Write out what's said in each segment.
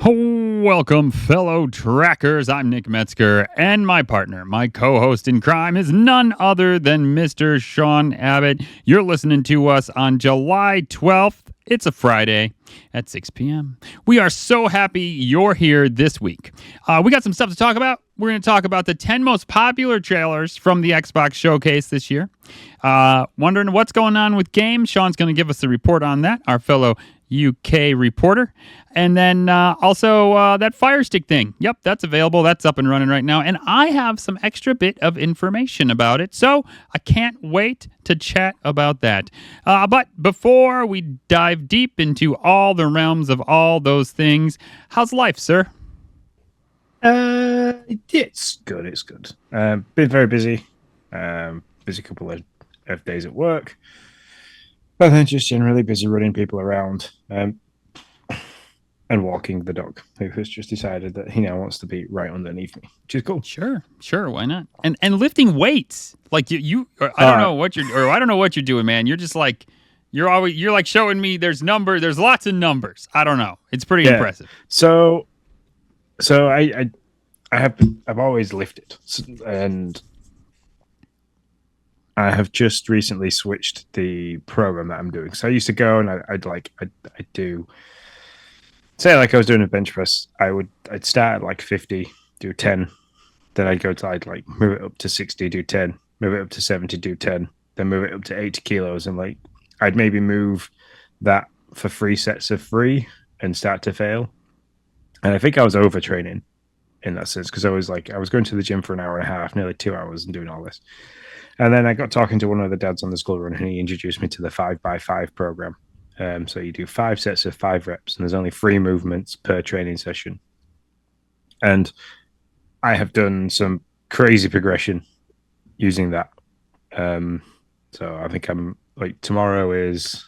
Welcome, fellow trackers. I'm Nick Metzger, and my partner, my co host in crime, is none other than Mr. Sean Abbott. You're listening to us on July 12th. It's a Friday at 6 p.m. We are so happy you're here this week. We got some stuff to talk about. We're going to talk about the 10 most popular trailers from the Xbox Showcase this year. Wondering what's going on with games? Sean's going to give us a report on that, our fellow UK reporter. And then also that Fire Stick thing. Yep, that's available. That's up and running right now. And I have some extra bit of information about it. So I can't wait to chat about that. But before we dive deep into all the realms of all those things, how's life, sir? It's good. It's good. Been very busy. Busy couple of days at work. But then just generally busy running people around. And walking the dog, who has just decided that he now wants to be right underneath me, which is cool. Sure, why not? And lifting weights, like you I don't know what you're doing, man. You're just like you're like showing me there's lots of numbers. I don't know. It's pretty impressive. So I've always lifted, and I have just recently switched the program that I'm doing. So I used to go and I'd do. Say like I was doing a bench press, I'd start at like 50, do 10, then I'd like move it up to 60, do 10, move it up to 70, do 10, then move it up to 80 kilos, and like I'd maybe move that for 3 sets of 3 and start to fail. And I think I was overtraining in that sense because I was going to the gym for an hour and a half, nearly 2 hours, and doing all this. And then I got talking to one of the dads on the school run, and he introduced me to the 5x5 program. So you do 5 sets of 5 reps, and there's only 3 movements per training session. And I have done some crazy progression using that. So I think I'm like tomorrow is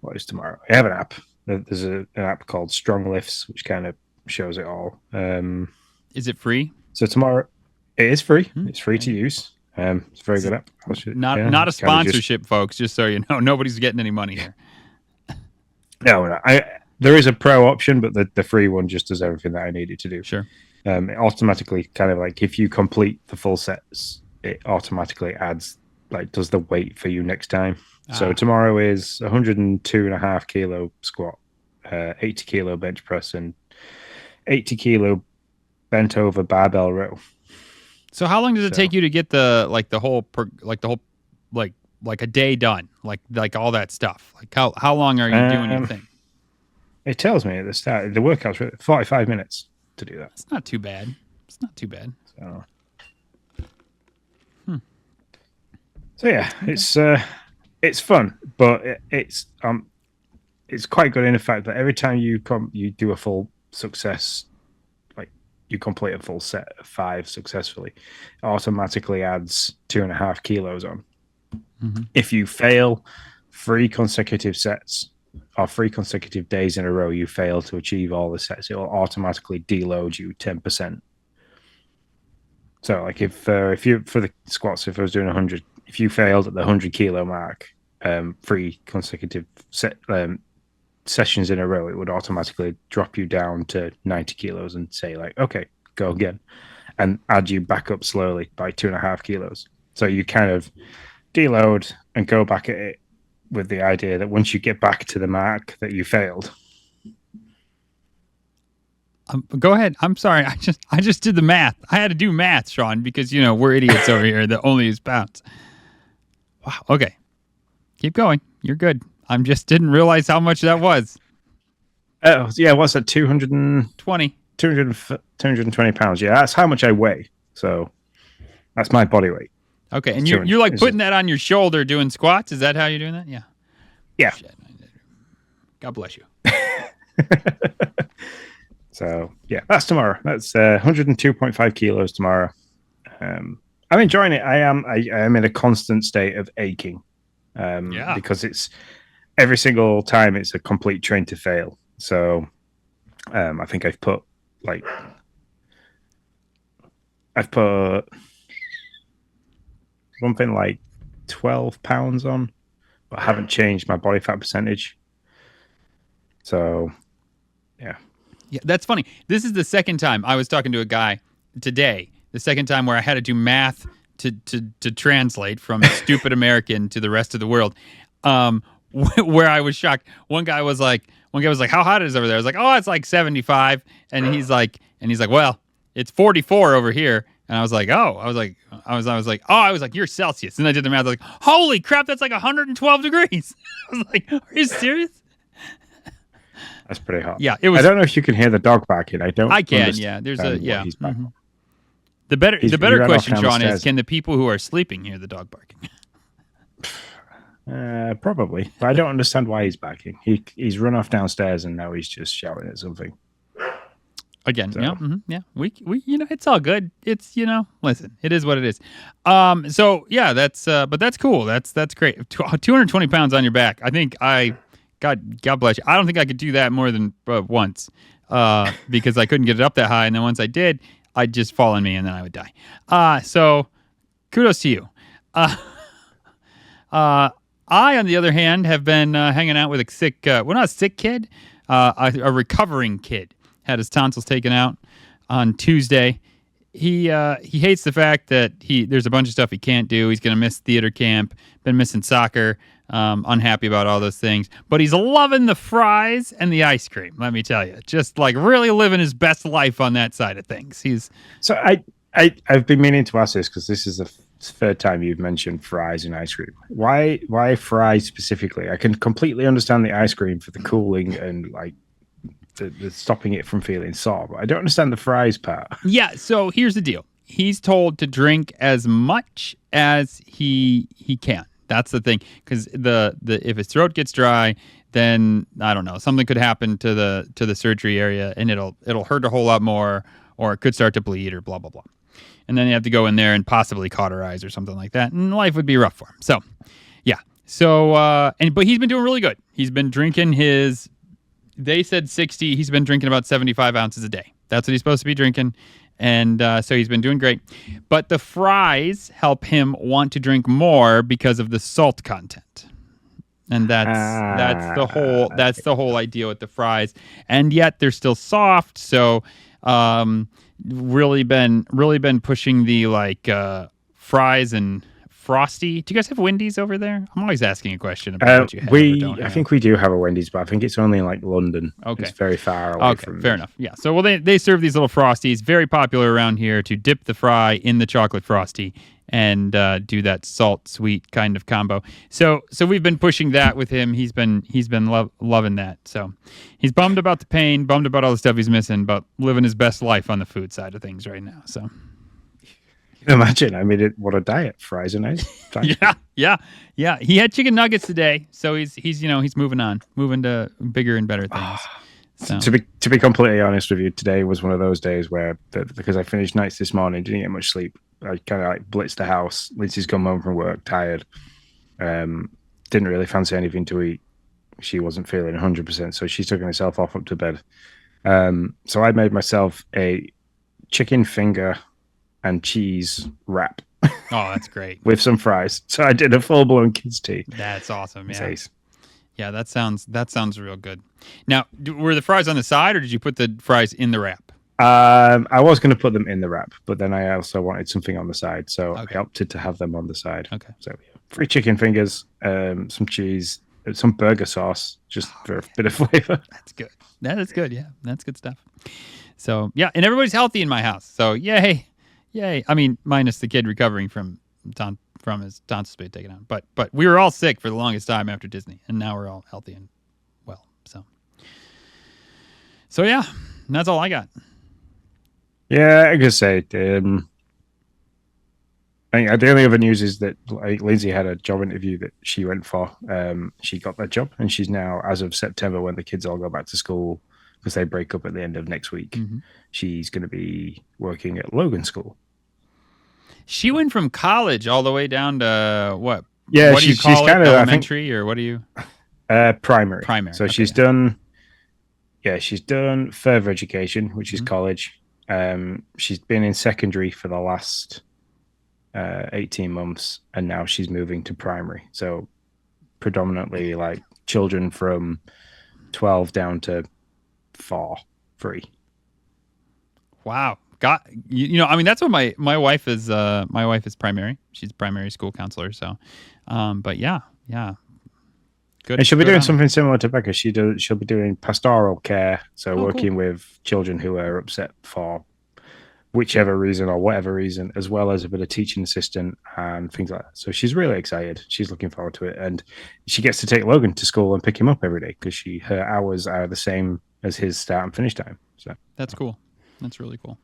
what is tomorrow? I have an app. There's an app called Strong Lifts, which kind of shows it all. Is it free? So tomorrow it is free. It's free to use. It's a very good app. Not a sponsorship, folks. Just so you know, nobody's getting any money here. No. There is a pro option, but the free one just does everything that I needed to do. Sure. It automatically kind of like if you complete the full sets, it automatically adds does the weight for you next time. So tomorrow is 102.5 kilo squat, 80 kilo bench press, and 80 kilo bent over barbell row. So how long does it take you to get the whole a day done? Like all that stuff. Like how long are you doing your thing? It tells me at the start the workout's 45 minutes to do that. It's not too bad. So yeah, it's fun, but it's quite good in the fact that every time you do a full success. You complete a full set of 5 successfully, it automatically adds 2.5 kilos on. Mm-hmm. If you fail 3 consecutive sets or 3 consecutive days in a row, you fail to achieve all the sets, it will automatically deload you 10%. So like if you for the squats, if I was doing 100, if you failed at the 100 kilo mark, 3 consecutive sessions in a row, it would automatically drop you down to 90 kilos and say like, okay, go again, and add you back up slowly by 2.5 kilos. So you kind of deload and go back at it with the idea that once you get back to the mark that you failed. Go ahead. I'm sorry. I just did the math. I had to do math, Sean, because we're idiots over here that only use pounds. Wow. Okay. Keep going. You're good. I just didn't realize how much that was. Oh, yeah. What's that? 220 pounds. Yeah, that's how much I weigh. So that's my body weight. Okay. And you're like putting that on your shoulder doing squats? Is that how you're doing that? Yeah. Yeah. Shit. God bless you. So, yeah, that's tomorrow. That's 102.5 kilos tomorrow. I'm enjoying it. I am in a constant state of aching. Because it's every single time it's a complete train to fail. So I think I've put something like 12 pounds on, but I haven't changed my body fat percentage. So yeah. Yeah, that's funny. This is the second time I was talking to a guy today. The second time where I had to do math to translate from stupid American to the rest of the world. Um, where I was shocked. One guy was like, "How hot is it over there?" I was like, "Oh, it's like 75," and he's like, "Well, it's 44 over here." And I was like, "Oh," I was like, "You're Celsius." And I did the math. I was like, "Holy crap, that's like 112 degrees." I was like, "Are you serious?" That's pretty hot. Yeah, it I was. don't know if you can hear the dog barking. I don't. I can. Understand Yeah, there's what he's back. mhm. The better He ran off question, down the Sean, is stairs. can the people who are sleeping hear the dog barking? Probably, but I don't understand why he's backing. He's run off downstairs and now he's just shouting at something. Again, So. yeah, yeah. We it's all good. It's listen, it is what it is. So yeah, but that's cool. That's great. 220 pounds on your back. I think God bless you. I don't think I could do that more than once, because I couldn't get it up that high, and then once I did, I'd just fall on me, and then I would die. So kudos to you. I, on the other hand, have been hanging out with a sick, not a sick kid, a recovering kid. Had his tonsils taken out on Tuesday. He hates the fact that there's a bunch of stuff he can't do. He's going to miss theater camp, been missing soccer, unhappy about all those things. But he's loving the fries and the ice cream, let me tell you. Just like really living his best life on that side of things. So I've been meaning to ask this because this is the third time you've mentioned fries and ice cream. Why fries specifically? I can completely understand the ice cream for the cooling and like the stopping it from feeling sore, but I don't understand the fries part. Yeah, so here's the deal. He's told to drink as much as he can. That's the thing, because the if his throat gets dry, then I don't know, something could happen to the surgery area, and it'll hurt a whole lot more, or it could start to bleed, or blah blah blah. And then you have to go in there and possibly cauterize or something like that, and life would be rough for him. So, yeah. So, but he's been doing really good. He's been drinking they said 60. He's been drinking about 75 ounces a day. That's what he's supposed to be drinking. And so he's been doing great. But the fries help him want to drink more because of the salt content. And that's the whole idea with the fries. And yet they're still soft. So really been pushing the fries and Frosty. Do you guys have Wendy's over there? I'm always asking a question about what you have or don't have. I think we do have a Wendy's, but I think it's only in like London. Okay. It's very far away from fair enough. Yeah. So they serve these little Frosties, very popular around here, to dip the fry in the chocolate Frosty and do that salt sweet kind of combo. So we've been pushing that with him. He's been loving that. So he's bummed about the pain, bummed about all the stuff he's missing, but living his best life on the food side of things right now. So. Imagine, I mean, what a diet, fries and ice. Yeah. He had chicken nuggets today, so he's moving on, moving to bigger and better things. So. To be completely honest with you, today was one of those days where, because I finished nights this morning, didn't get much sleep. I kind of like blitzed the house. Lindsay's come home from work, tired. Didn't really fancy anything to eat. She wasn't feeling 100%, so she's taking herself off up to bed. So I made myself a chicken finger and cheese wrap. Oh, that's great. With some fries. So I did a full-blown kids tea. That's awesome. Yeah. Nice. Yeah, that sounds real good. Now, were the fries on the side, or did you put the fries in the wrap? I was going to put them in the wrap, but then I also wanted something on the side, so I opted to have them on the side. Okay. So 3 chicken fingers, some cheese, some burger sauce, just for a bit of flavor. That's good. That is good. Yeah, that's good stuff. So yeah, and everybody's healthy in my house. So yay. I mean, minus the kid recovering from his tonsils being taken out. But we were all sick for the longest time after Disney, and now we're all healthy and well. So yeah, that's all I got. Yeah, I could say. The only other news is that Lindsay had a job interview that she went for. She got that job, and she's now, as of September, when the kids all go back to school, because they break up at the end of next week, she's going to be working at Logan School. She went from college all the way down to what? Yeah, what do you call she's kind of elementary, or what do you? Primary. So okay, she's done further education, which is college. She's been in secondary for the last 18 months, and now she's moving to primary. So predominantly like children from 12 down to free. Wow. I mean, that's what my wife is. My wife is primary. She's a primary school counselor. So, but yeah. Good. And she'll be good doing on her. something similar to Becca. She'll be doing pastoral care, so Oh, working cool. with children who are upset for whichever reason or whatever reason, as well as a bit of teaching assistant and things like that. So she's really excited. She's looking forward to it, and she gets to take Logan to school and pick him up every day because her hours are the same as his start and finish time. So That's cool. That's really cool.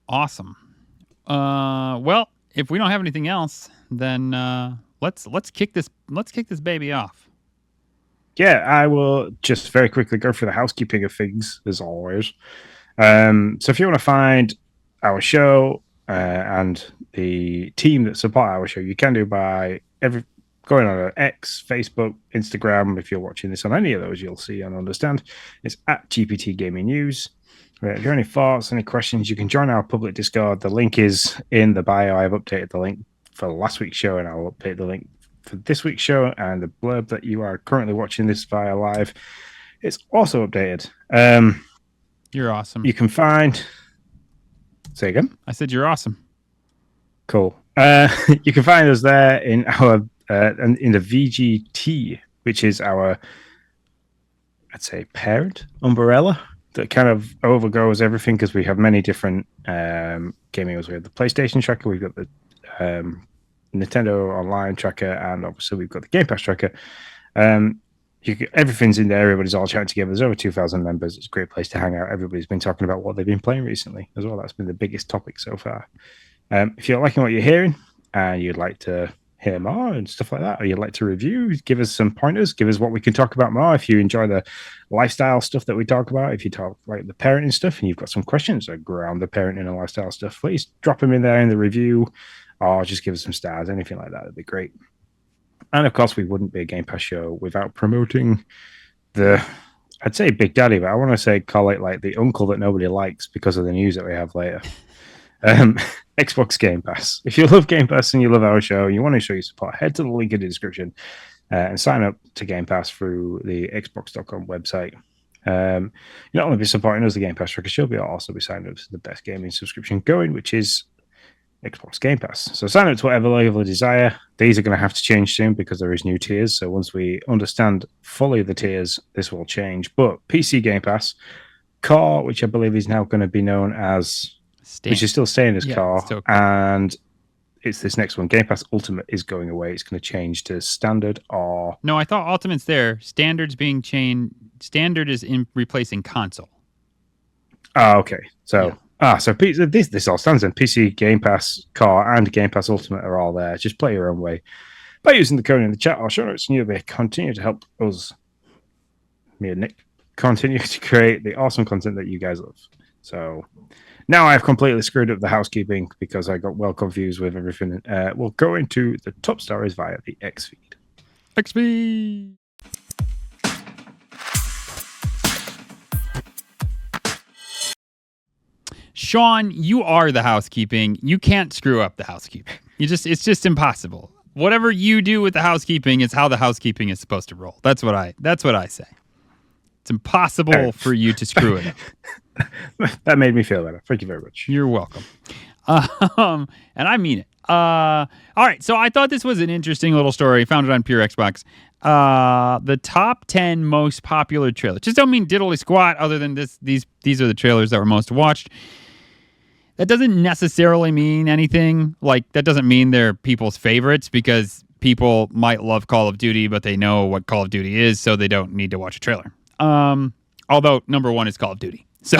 Awesome. Well, if we don't have anything else, then let's kick this baby off. yeah, I will just very quickly go through the housekeeping of things as always. So if you want to find our show and the team that support our show, you can do by going on our X, Facebook, Instagram. If you're watching this on any of those, you'll see and understand. It's at GPT Gaming News. If you have any thoughts, any questions, you can join our public Discord. The link is in the bio. I've updated the link for last week's show, and I'll update the link for this week's show. And the blurb that you are currently watching this via live, it's also updated. You're awesome. You can find. Say again. I said you're awesome. Cool. You can find us there in our in the VGT, which is our, I'd say, parent umbrella that kind of overgoes everything because we have many different gaming. We have the PlayStation tracker, we've got the Nintendo Online tracker, and obviously we've got the Game Pass tracker. Everything's in there. Everybody's all chatting together. There's over 2,000 members. It's a great place to hang out. Everybody's been talking about what they've been playing recently as well. That's been the biggest topic so far. If you're liking what you're hearing and you'd like to hear more and stuff like that, or you'd like to review, give us some pointers, give us what we can talk about more. If you enjoy the lifestyle stuff that we talk about, if you talk like the parenting stuff and you've got some questions around the parenting and lifestyle stuff, please drop them in there in the review or just give us some stars, anything like that. That'd be great. And of course, we wouldn't be a Game Pass show without promoting I'd say Big Daddy, but I want to call it like the uncle that nobody likes because of the news that we have later. Xbox Game Pass. If you love Game Pass and you love our show and you want to show your support, head to the link in the description and sign up to Game Pass through the Xbox.com website. You'll not only be supporting us, the Game Pass tracker show, but you'll also be signing up to the best gaming subscription going, which is Xbox Game Pass. So sign up to whatever level you desire. These are going to have to change soon because there is new tiers. So once we understand fully the tiers, this will change. But PC Game Pass, Core, which I believe is now going to be known as, which is still staying as Core, and it's this next one. Game Pass Ultimate is going away. It's going to change to Standard or... No, I thought Ultimate's there. Standard's being changed. Standard is replacing Console. Oh, okay. So... Yeah. So this all stands in. PC, Game Pass, Core, and Game Pass Ultimate are all there. Just play your own way by using the code in the chat or show notes, and you'll be continue to help us, me and Nick, continue to create the awesome content that you guys love. So now I've completely screwed up the housekeeping because I got well confused with everything. We'll go into the top stories via the X feed. X feed. Sean, you are the housekeeping. You can't screw up the housekeeping. It's just impossible. Whatever you do with the housekeeping is how the housekeeping is supposed to roll. That's what I say. It's impossible for you to screw it up. That made me feel better. Thank you very much. You're welcome. And I mean it. All right. So I thought this was an interesting little story. Found it on Pure Xbox. The top 10 most popular trailers. Just don't mean diddly squat other than these are the trailers that were most watched. That doesn't necessarily mean anything. Like, that doesn't mean they're people's favorites because people might love Call of Duty, but they know what Call of Duty is, so they don't need to watch a trailer. Although number one is Call of Duty. So,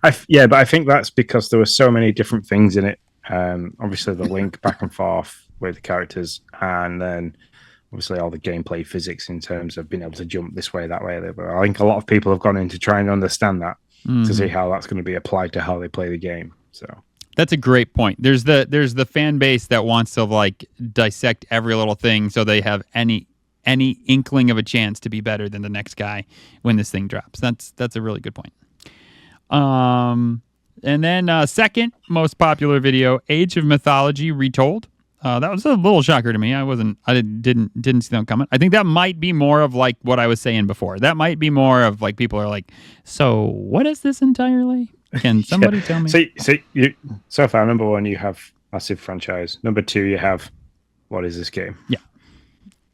but I think that's because there were so many different things in it. Obviously, the link back and forth with the characters, and then obviously all the gameplay physics in terms of being able to jump this way, that way. I think a lot of people have gone in to try and understand that to see how that's going to be applied to how they play the game. So that's a great point. There's the fan base that wants to like dissect every little thing so they have any inkling of a chance to be better than the next guy when this thing drops. That's a really good point. And then second most popular video, Age of Mythology Retold. That was a little shocker to me. I didn't see them coming. I think that might be more of like what I was saying before. That might be more of like people are like, so what is this entirely? Can somebody tell me? So far, number one, you have massive franchise. Number two, you have what is this game? Yeah.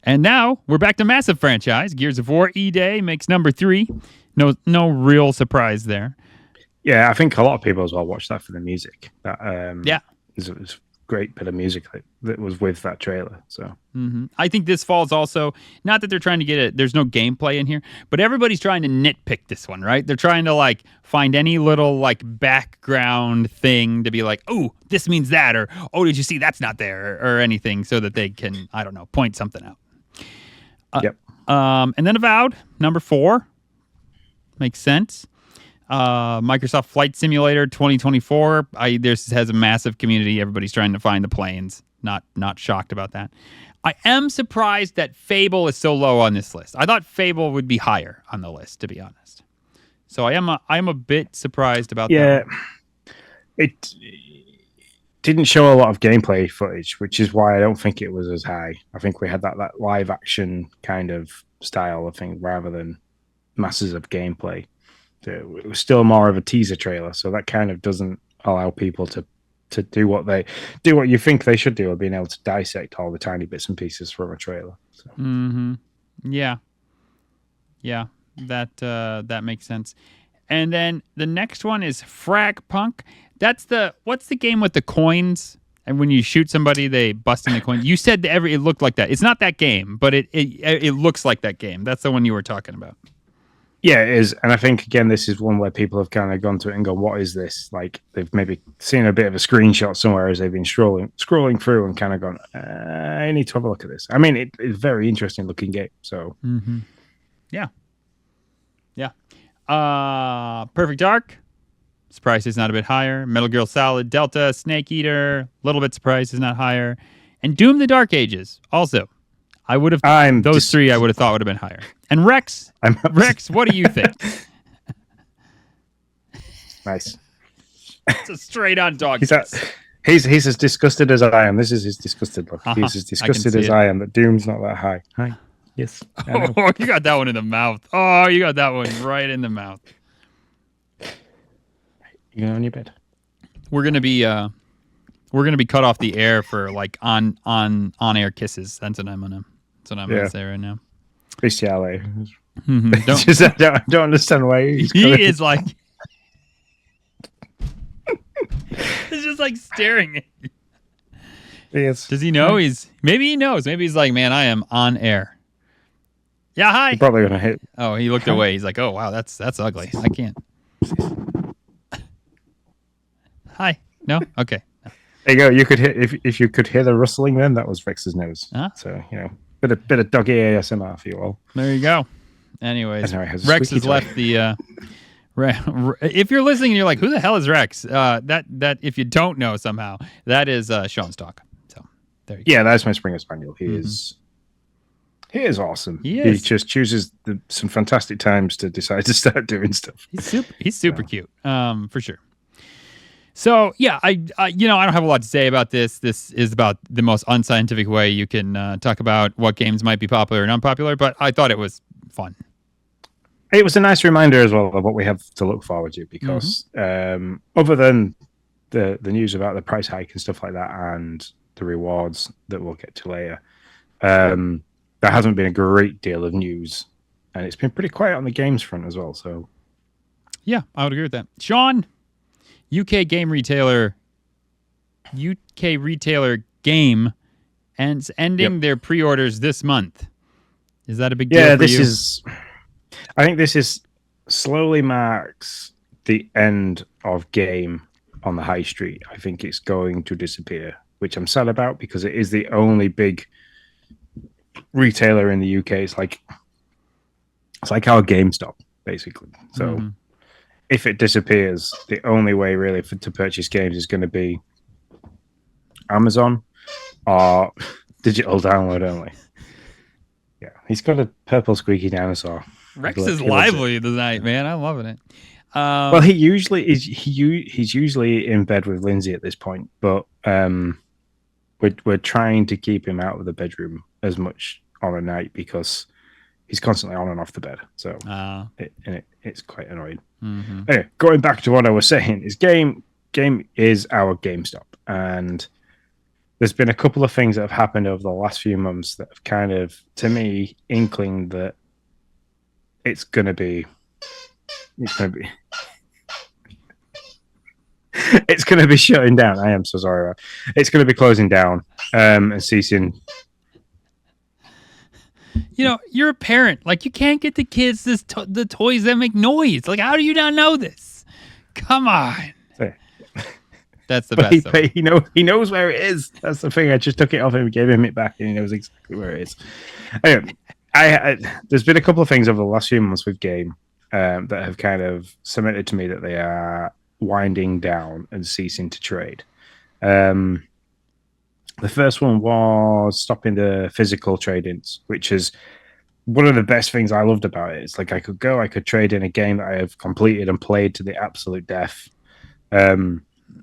And now we're back to massive franchise. Gears of War E-Day makes number 3. No real surprise there. Yeah, I think a lot of people as well watched that for the music. That yeah, it was a great bit of music that was with that trailer. So I think this falls also, not that they're trying to get it. There's no gameplay in here, but everybody's trying to nitpick this one, right? They're trying to like find any little like background thing to be like, oh, this means that, or oh, did you see that's not there, or anything, so that they can, I don't know, point something out. Yep. And then Avowed, number 4, makes sense. Microsoft Flight Simulator 2024. This has a massive community. Everybody's trying to find the planes. Not shocked about that. I am surprised that Fable is so low on this list. I thought Fable would be higher on the list, to be honest. So I am a bit surprised about that. Yeah, it didn't show a lot of gameplay footage, which is why I don't think it was as high. I think we had that live action kind of style of thing rather than masses of gameplay. It was still more of a teaser trailer, so that kind of doesn't allow people to do what you think they should do, of being able to dissect all the tiny bits and pieces from a trailer. So. Yeah, that makes sense. And then the next one is Frag Punk. What's the game with the coins? And when you shoot somebody, they bust in the coin. You said it looked like that. It's not that game, but it looks like that game. That's the one you were talking about. Yeah, it is. And I think, again, this is one where people have kind of gone to it and gone, what is this? Like, they've maybe seen a bit of a screenshot somewhere as they've been scrolling through and kind of gone, I need to have a look at this. I mean, it's a very interesting looking game. So, Yeah. Perfect Dark. Surprised is not a bit higher. Metal Gear Solid Delta, Snake Eater. Little bit surprised is not higher. And Doom the Dark Ages also. I would have I would have thought would have been higher. And Rex, what do you think? Nice. It's a straight on dog. He's as disgusted as I am. This is his disgusted look. He's as disgusted as I am. That Doom's not that high. Hi. Yes. Oh, you got that one in the mouth. Oh, you got that one right in the mouth. You going on your bed? We're gonna be cut off the air for like on air kisses. That's what I'm gonna say right now. Bestiale. I don't understand why he is like. He's just like staring at you. Yes. Does he know? Maybe he knows. Maybe he's like, man, I am on air. Yeah, hi. You're probably gonna hit. Oh, he looked away. He's like, oh wow, that's ugly. I can't. Hi. No? Okay. There you go. You could hit if you could hear the rustling. Then that was Rex's nose. So bit of doggy ASMR for you all. There you go. Anyways, Rex has left the. If you're listening and you're like, who the hell is Rex? That if you don't know somehow, that is Sean's dog. So there you go. Yeah, that's my Springer Spaniel. He is awesome. He just chooses some fantastic times to decide to start doing stuff. He's super cute. For sure. So yeah, I don't have a lot to say about this. This is about the most unscientific way you can talk about what games might be popular and unpopular. But I thought it was fun. It was a nice reminder as well of what we have to look forward to, because other than the news about the price hike and stuff like that, and the rewards that we'll get to later, there hasn't been a great deal of news, and it's been pretty quiet on the games front as well. So yeah, I would agree with that. Sean. UK retailer Game and ending their pre-orders this month. Is that a big deal for you? I think this is slowly marks the end of Game on the high street. I think it's going to disappear, which I'm sad about, because it is the only big retailer in the UK. It's like our GameStop, basically. So if it disappears, the only way really to purchase games is going to be Amazon or digital download only. Yeah, he's got a purple squeaky dinosaur. Rex is lively tonight, man. I'm loving it. Well, he usually is. He's usually in bed with Lindsay at this point, but we're trying to keep him out of the bedroom as much on a night because he's constantly on and off the bed. So it's quite annoying. Mm-hmm. Anyway, going back to what I was saying, is game is our GameStop, and there's been a couple of things that have happened over the last few months that have kind of, to me, inkling that it's gonna be it's gonna be shutting down. I am so sorry. It's gonna be closing down and ceasing. You're a parent. Like, you can't get the kids the toys that make noise. Like, how do you not know this? Come on. That's the best. But he knows where it is. That's the thing. I just took it off him, gave him it back, and he knows exactly where it is. Anyway, there's been a couple of things over the last few months with Game that have kind of cemented to me that they are winding down and ceasing to trade. The first one was stopping the physical trade-ins, which is one of the best things I loved about it. It's like I could trade in a game that I have completed and played to the absolute death.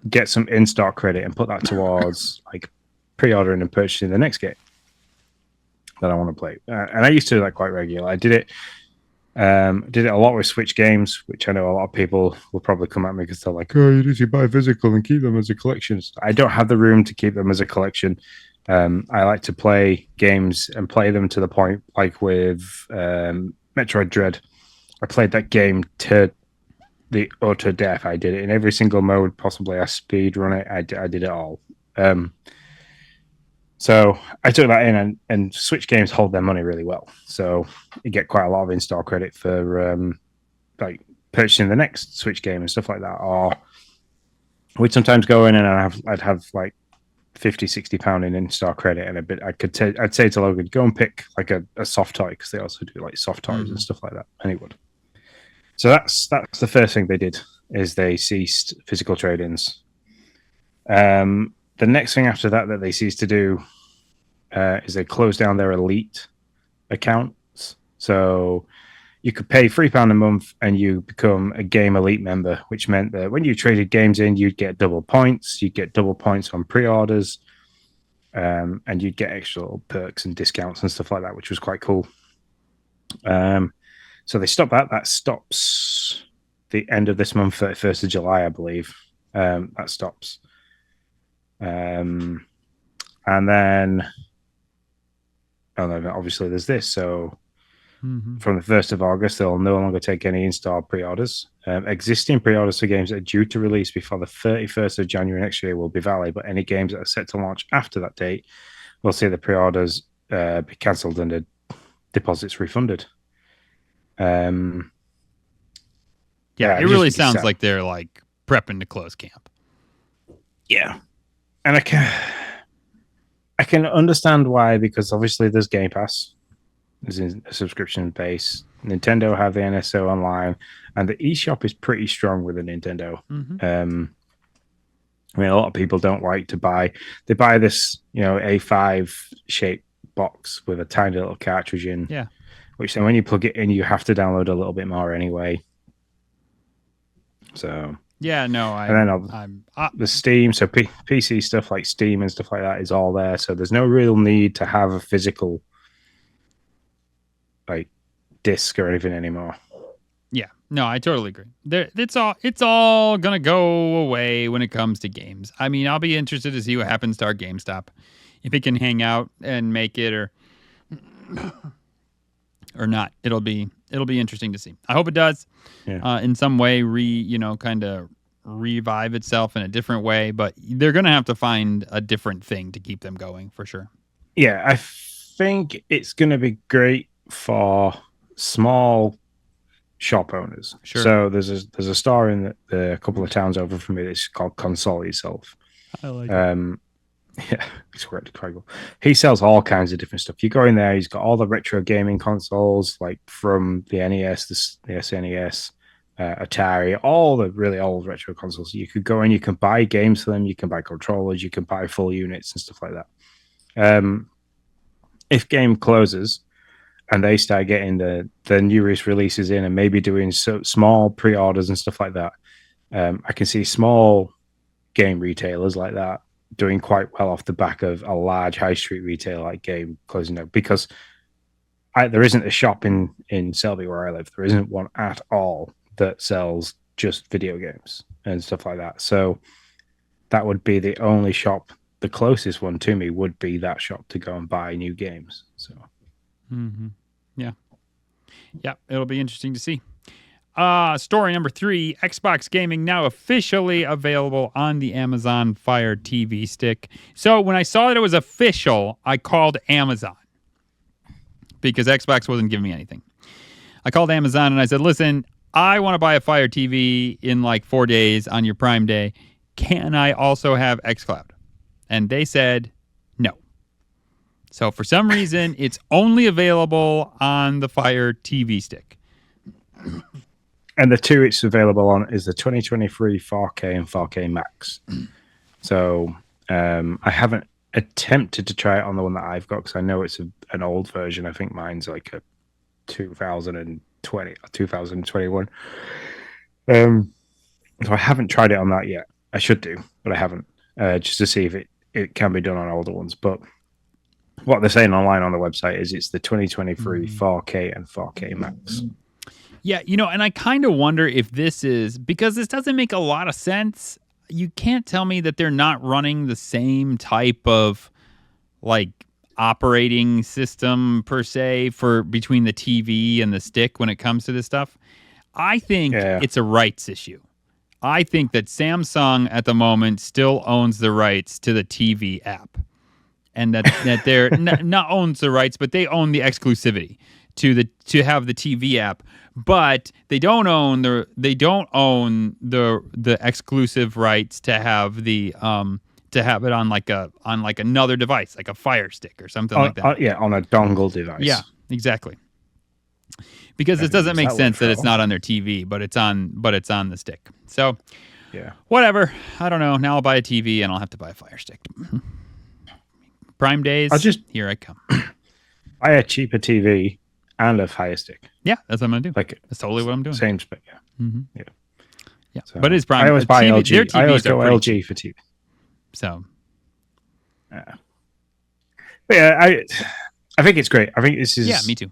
Get some in-stock credit and put that towards like pre-ordering and purchasing the next game that I want to play. And I used to do that quite regularly. I did it a lot with Switch games, which I know a lot of people will probably come at me because they're like, "Oh, you need to buy physical and keep them as a collection." I don't have the room to keep them as a collection. I like to play games and play them to the point, like with Metroid Dread. I played that game to the utter death. I did it in every single mode possibly. I speed run it. I did it all. So I took that in, and Switch games hold their money really well. So you get quite a lot of in-store credit for like purchasing the next Switch game and stuff like that. Or we'd sometimes go in and I'd have like 50, 60 pound in in-store credit, and I'd say to Logan, go and pick like a soft toy, because they also do like soft toys and stuff like that. And he would. So that's the first thing they did, is they ceased physical trade-ins. The next thing after that they ceased to do is they closed down their Elite accounts. So you could pay £3 a month and you become a Game Elite member, which meant that when you traded games in, you'd get double points. You'd get double points on pre-orders, and you'd get extra perks and discounts and stuff like that, which was quite cool. So they stopped that. That stops the end of this month, 31st of July, I believe. That stops. And then obviously there's this. So from the 1st of August, they'll no longer take any in-store pre-orders. Existing pre-orders for games that are due to release before the 31st of January next year will be valid, but any games that are set to launch after that date will see the pre-orders be cancelled and the deposits refunded. It really sounds like they're like prepping to close camp. Yeah, and I can understand why, because obviously there's Game Pass, there's a subscription base. Nintendo have the NSO online, and the eShop is pretty strong with the Nintendo. I mean, a lot of people don't like to buy. They buy this, A5 shaped box with a tiny little cartridge in. Yeah. Which then when you plug it in, you have to download a little bit more anyway. So yeah, no, the Steam, so PC stuff like Steam and stuff like that is all there. So there's no real need to have a physical like disc or anything anymore. Yeah, no, I totally agree. It's all gonna go away when it comes to games. I mean, I'll be interested to see what happens to our GameStop, if it can hang out and make it, or not. It'll be interesting to see. I hope it does. Yeah. In some way kind of revive itself in a different way, but they're going to have to find a different thing to keep them going for sure. Yeah, I think it's going to be great for small shop owners. Sure. So there's a store in the couple of towns over from me that's called Console Yourself. I like it. Yeah, it's quite cool. He sells all kinds of different stuff. You go in there, he's got all the retro gaming consoles, like from the NES, the SNES, Atari, all the really old retro consoles. You could go in, you can buy games for them, you can buy controllers, you can buy full units and stuff like that. If game closes and they start getting the newest releases in and maybe doing small pre-orders and stuff like that, I can see small game retailers like that doing quite well off the back of a large high street retailer like Game closing down, because there isn't a shop in Selby where I live. There isn't one at all that sells just video games and stuff like that. So that would be the only shop. The closest one to me would be that shop to go and buy new games. So, yeah, it'll be interesting to see. Story number 3, Xbox gaming now officially available on the Amazon Fire TV stick. So when I saw that it was official, I called Amazon because Xbox wasn't giving me anything. I called Amazon and I said, listen, I want to buy a Fire TV in like 4 days on your Prime Day. Can I also have xCloud? And they said no. So for some reason, it's only available on the Fire TV stick. and the two it's available on is the 2023 4K and 4K Max. So I haven't attempted to try it on the one that I've got because I know it's an old version. I think mine's like a 2020 or 2021. So I haven't tried it on that yet. I should do, but I haven't, just to see if it can be done on older ones. But what they're saying online on the website is it's the 2023 4K and 4K Max. Yeah, and I kind of wonder if this is, because this doesn't make a lot of sense. You can't tell me that they're not running the same type of like operating system per se for between the TV and the stick when it comes to this stuff. I think it's a rights issue. I think that Samsung at the moment still owns the rights to the TV app, and that they're not owns the rights, but they own the exclusivity to have the TV app, but they don't own the exclusive rights to have the to have it on like another device, like a Fire Stick or something like that. Yeah, on a dongle device. Yeah, exactly. Because it doesn't make sense that it's not on their TV, but it's on the stick. So, yeah, whatever. I don't know. Now I'll buy a TV and I'll have to buy a Fire Stick. Prime days. Here I come. Buy a cheaper TV and a Fire Stick. Yeah, that's what I'm gonna do. Like that's totally what I'm doing. Same spec. Yeah. Mm-hmm. Yeah. So, but it's Prime. I always buy LG. Their TVs I always go LG cheap. for TV. So. But yeah, I think it's great. I think this is. Yeah, me too.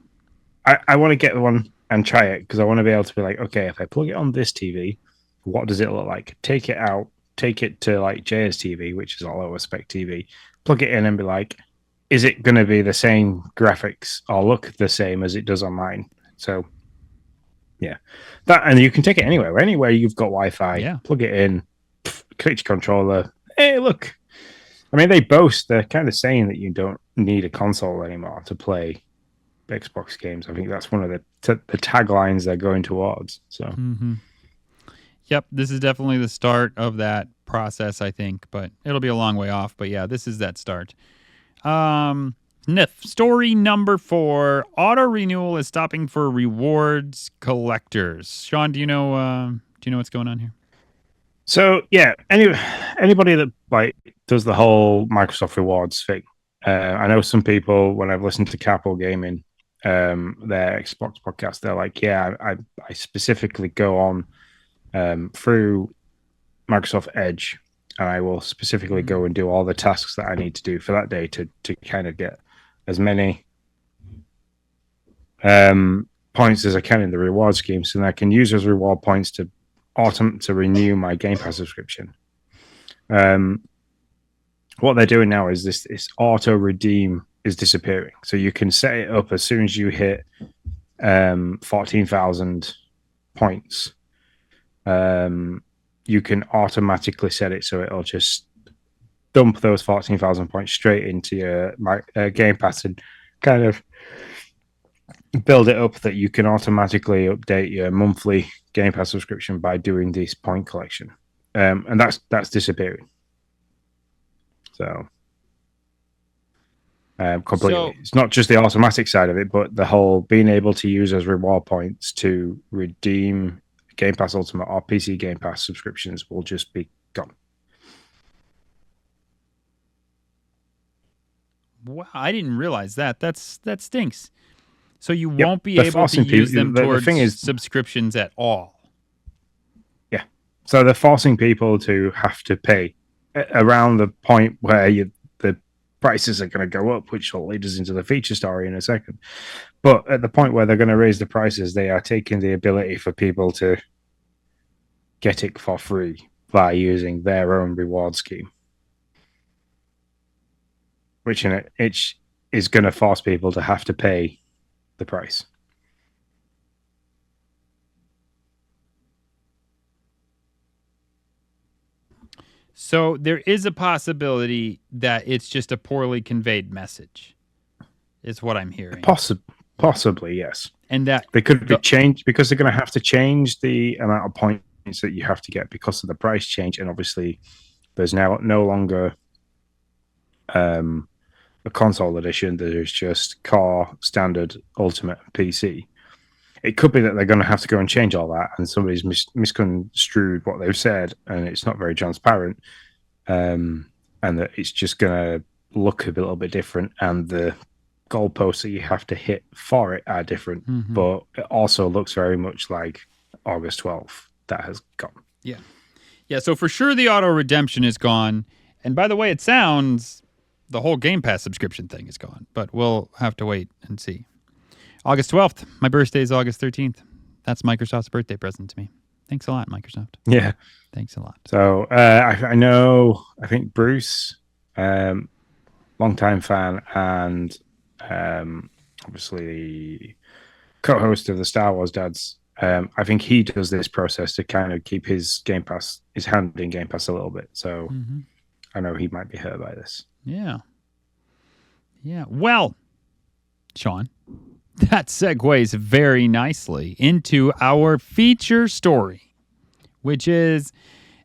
I want to get the one and try it because I want to be able to be like, okay, if I plug it on this TV, what does it look like? Take it out, take it to like JS TV, which is a lower spec TV, plug it in and be like, is it going to be the same graphics or look the same as it does on mine? So, yeah, that, and you can take it anywhere you've got Wi-Fi. Yeah. Plug it in, connect your controller. Hey, look. I mean, they're kind of saying that you don't need a console anymore to play Xbox games. I think that's one of the taglines they're going towards. So, Yep, this is definitely the start of that process, I think, but it'll be a long way off. But yeah, this is that start. Story number 4: auto renewal is stopping for rewards collectors. Sean, do you know what's going on here? So yeah, anybody that like does the whole Microsoft rewards thing. I know some people when I've listened to Capital Gaming, their Xbox podcast, they're like, yeah, I specifically go on through Microsoft Edge, and I will specifically go and do all the tasks that I need to do for that day to kind of get as many points as I can in the reward scheme, so that I can use those reward points to renew my Game Pass subscription. What they're doing now is this auto redeem is disappearing. So you can set it up as soon as you hit 14,000 points. You can automatically set it so it'll just dump those 14,000 points straight into your Game Pass and kind of build it up that you can automatically update your monthly Game Pass subscription by doing this point collection. And that's disappearing. So completely. So, it's not just the automatic side of it, but the whole being able to use those reward points to redeem Game Pass Ultimate or PC Game Pass subscriptions will just be gone. Wow, I didn't realize that. That stinks. So you won't be able to use them towards subscriptions at all. Yeah. So they're forcing people to have to pay around the point where the prices are going to go up, which will lead us into the feature story in a second. But at the point where they're going to raise the prices, they are taking the ability for people to get it for free by using their own reward scheme, which in it is going to force people to have to pay the price. So there is a possibility that it's just a poorly conveyed message, is what I'm hearing. Possibly, yes. And that they could be changed because they're going to have to change the amount of points that you have to get because of the price change. And obviously, there's now no longer a console edition. There's just core, standard, ultimate, PC. It could be that they're going to have to go and change all that, and somebody's misconstrued what they've said, and it's not very transparent, and that it's just going to look a little bit different, and the goalposts that you have to hit for it are different, but it also looks very much like August 12th that has gone. Yeah, so for sure the auto redemption is gone, and by the way it sounds, the whole Game Pass subscription thing is gone, but we'll have to wait and see. August 12th. My birthday is August 13th. That's Microsoft's birthday present to me. Thanks a lot, Microsoft. Yeah. Thanks a lot. So I know, I think Bruce, longtime fan and obviously co-host of the Star Wars Dads, I think he does this process to kind of keep his hand in Game Pass a little bit. So I know he might be hurt by this. Yeah. Well, Sean, that segues very nicely into our feature story, which is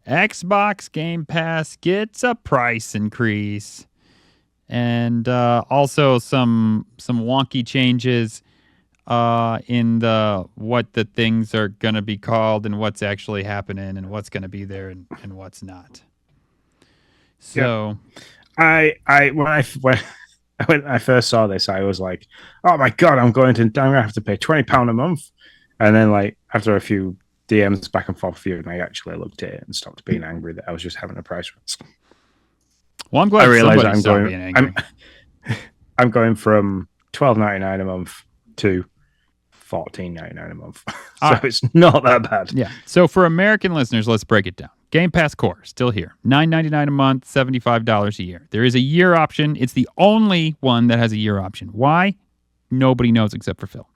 Xbox Game Pass gets a price increase, and also some wonky changes in what the things are going to be called and what's actually happening and what's going to be there and what's not. So, yeah. When I first saw this, I was like, "Oh my god, I'm going to have to pay £20 a month." And then, like, after a few DMs back and forth with you, and I actually looked at it and stopped being angry that I was just having a price risk. Well, I'm glad I realized being angry. I'm going from $12.99 a month to $14.99 a month, so it's not that bad. Yeah. So for American listeners, let's break it down. Game Pass Core, still here. $9.99 a month, $75 a year. There is a year option. It's the only one that has a year option. Why? Nobody knows except for Phil.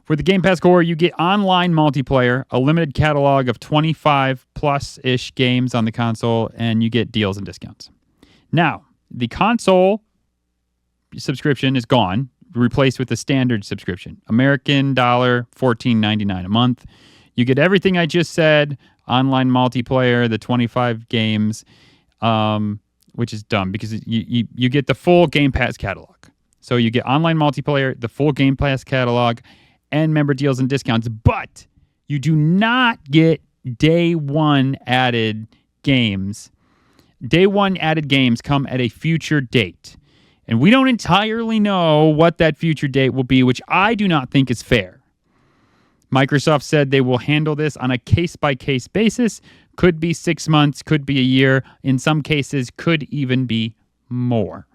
For the Game Pass Core, you get online multiplayer, a limited catalog of 25-plus-ish games on the console, and you get deals and discounts. Now, the console subscription is gone, replaced with the standard subscription. American dollar, $14.99 a month. You get everything I just said, online multiplayer, the 25 games, which is dumb because you get the full Game Pass catalog. So you get online multiplayer, the full Game Pass catalog, and member deals and discounts, but you do not get day one added games. Day one added games come at a future date. And we don't entirely know what that future date will be, which I do not think is fair. Microsoft said they will handle this on a case-by-case basis. Could be 6 months, could be a year. In some cases, could even be more.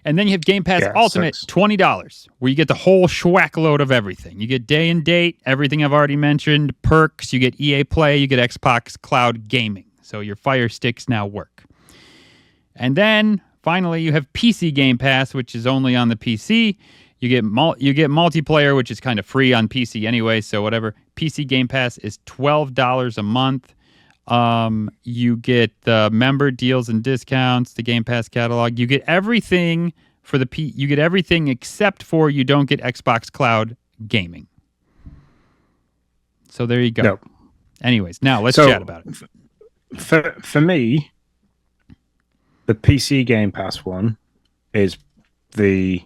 And then you have Game Pass Ultimate, $20, where you get the whole schwack load of everything. You get day and date, everything I've already mentioned, perks, you get EA Play, you get Xbox Cloud Gaming. So your Fire Sticks now work. And then, finally, you have PC Game Pass, which is only on the PC. You get multiplayer, which is kind of free on PC anyway, so whatever. PC Game Pass is $12 a month. You get the member deals and discounts, the Game Pass catalog. You get everything for you get everything except for you don't get Xbox Cloud Gaming. So there you go. Nope. Anyways, now let's chat about it. For me, the PC Game Pass one is the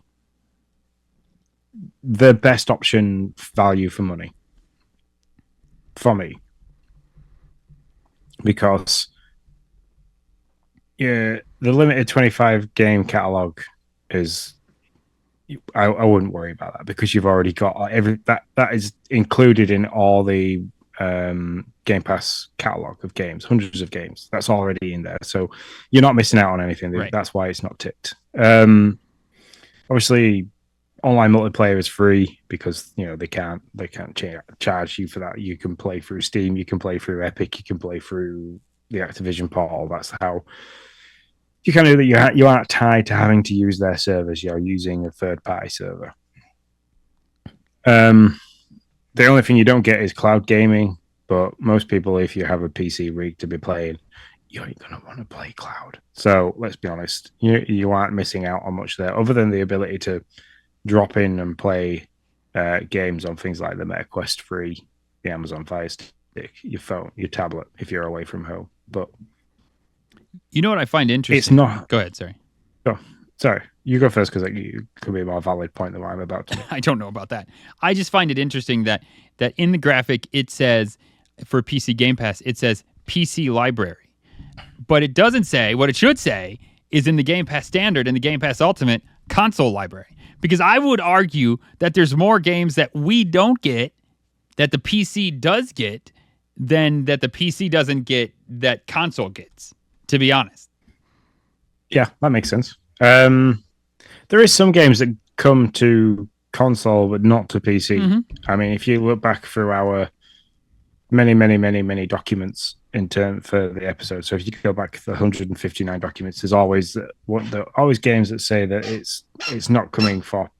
best option, value for money for me, because the limited 25 game catalog is I wouldn't worry about that because you've already got that is included in all the Game Pass catalog of games, hundreds of games. That's already in there, so you're not missing out on anything. Right. That's why it's not ticked. Obviously, online multiplayer is free because they can't charge you for that. You can play through Steam, you can play through Epic, you can play through the Activision portal. That's how you kind of you aren't tied to having to use their servers. You're using a third party server. The only thing you don't get is cloud gaming, but most people, if you have a PC rig to be playing, you ain't gonna want to play cloud. So let's be honest, you aren't missing out on much there, other than the ability to drop in and play games on things like the Meta Quest 3, the Amazon Fire Stick, your phone, your tablet, if you're away from home. But you know what I find interesting? It's not. Go ahead. Sorry. Oh, sorry. You go first because it could be a more valid point than what I'm about to make. I don't know about that. I just find it interesting that in the graphic it says, for PC Game Pass, it says PC Library. But it doesn't say, what it should say is in the Game Pass Standard and the Game Pass Ultimate, Console Library. Because I would argue that there's more games that we don't get, that the PC does get, than that the PC doesn't get that console gets, to be honest. Yeah, that makes sense. There is some games that come to console but not to PC. Mm-hmm. I mean, if you look back through our many documents for the episode, so if you go back the 159 documents, there's always games that say that it's not coming for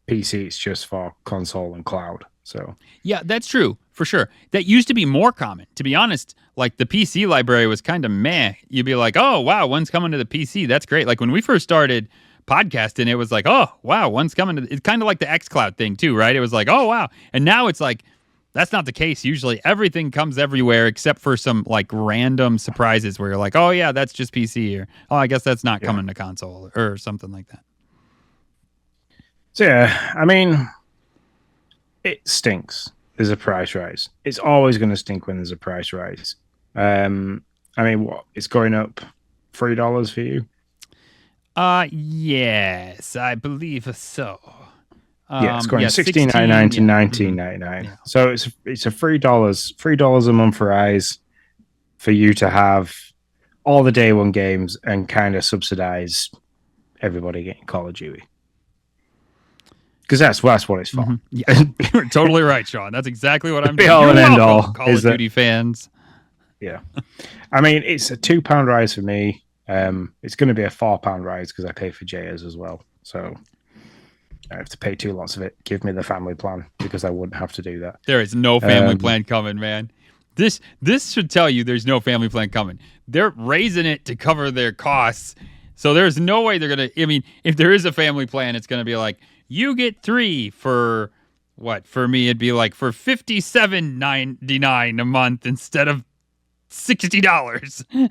PC, it's just for console and cloud. So yeah, that's true for sure. That used to be more common, to be honest. Like the PC library was kind of meh. You'd be like, oh wow, one's coming to the PC. That's great. Like when we first started podcasting, it was like, oh wow, one's coming to. It's kind of like the xCloud thing too, right? It was like, oh wow, and now it's like that's not the case. Usually everything comes everywhere except for some like random surprises where you're like, oh yeah, that's just PC, or oh I guess that's not coming to console or something like that. So yeah, I mean, it stinks. There's a price rise. It's always going to stink when there's a price rise. I mean, what? It's going up $3 for you? Yes, I believe so. Yeah, it's going $16.99 to $19.99. Yeah. So it's a $3 a month rise for you to have all the day one games and kind of subsidize everybody getting Call of Duty. Because that's what it's for. Mm-hmm. Yeah, you're totally right, Sean. That's exactly what I'm doing. All and end all, Call of Duty fans. Yeah, I mean it's a £2 rise for me. It's going to be a £4 rise because I pay for JAs as well. So I have to pay 2 lots of it. Give me the family plan because I wouldn't have to do that. There is no family plan coming, man. This should tell you there's no family plan coming. They're raising it to cover their costs. So there's no way they're going to, I mean, if there is a family plan, it's going to be like, you get 3 for what? For me, it'd be like for $57.99 a month instead of $60.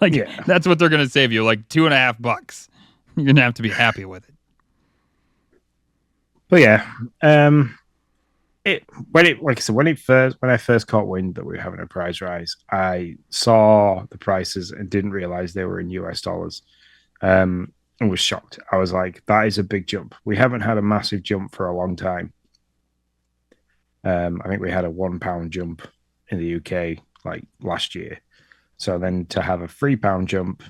Like that's what they're gonna save you, like $2.50. You're gonna have to be happy with it. But yeah, when I first caught wind that we were having a price rise, I saw the prices and didn't realize they were in US dollars. And was shocked. I was like, that is a big jump. We haven't had a massive jump for a long time. I think we had a £1 jump in the UK like last year. So then to have a £3 jump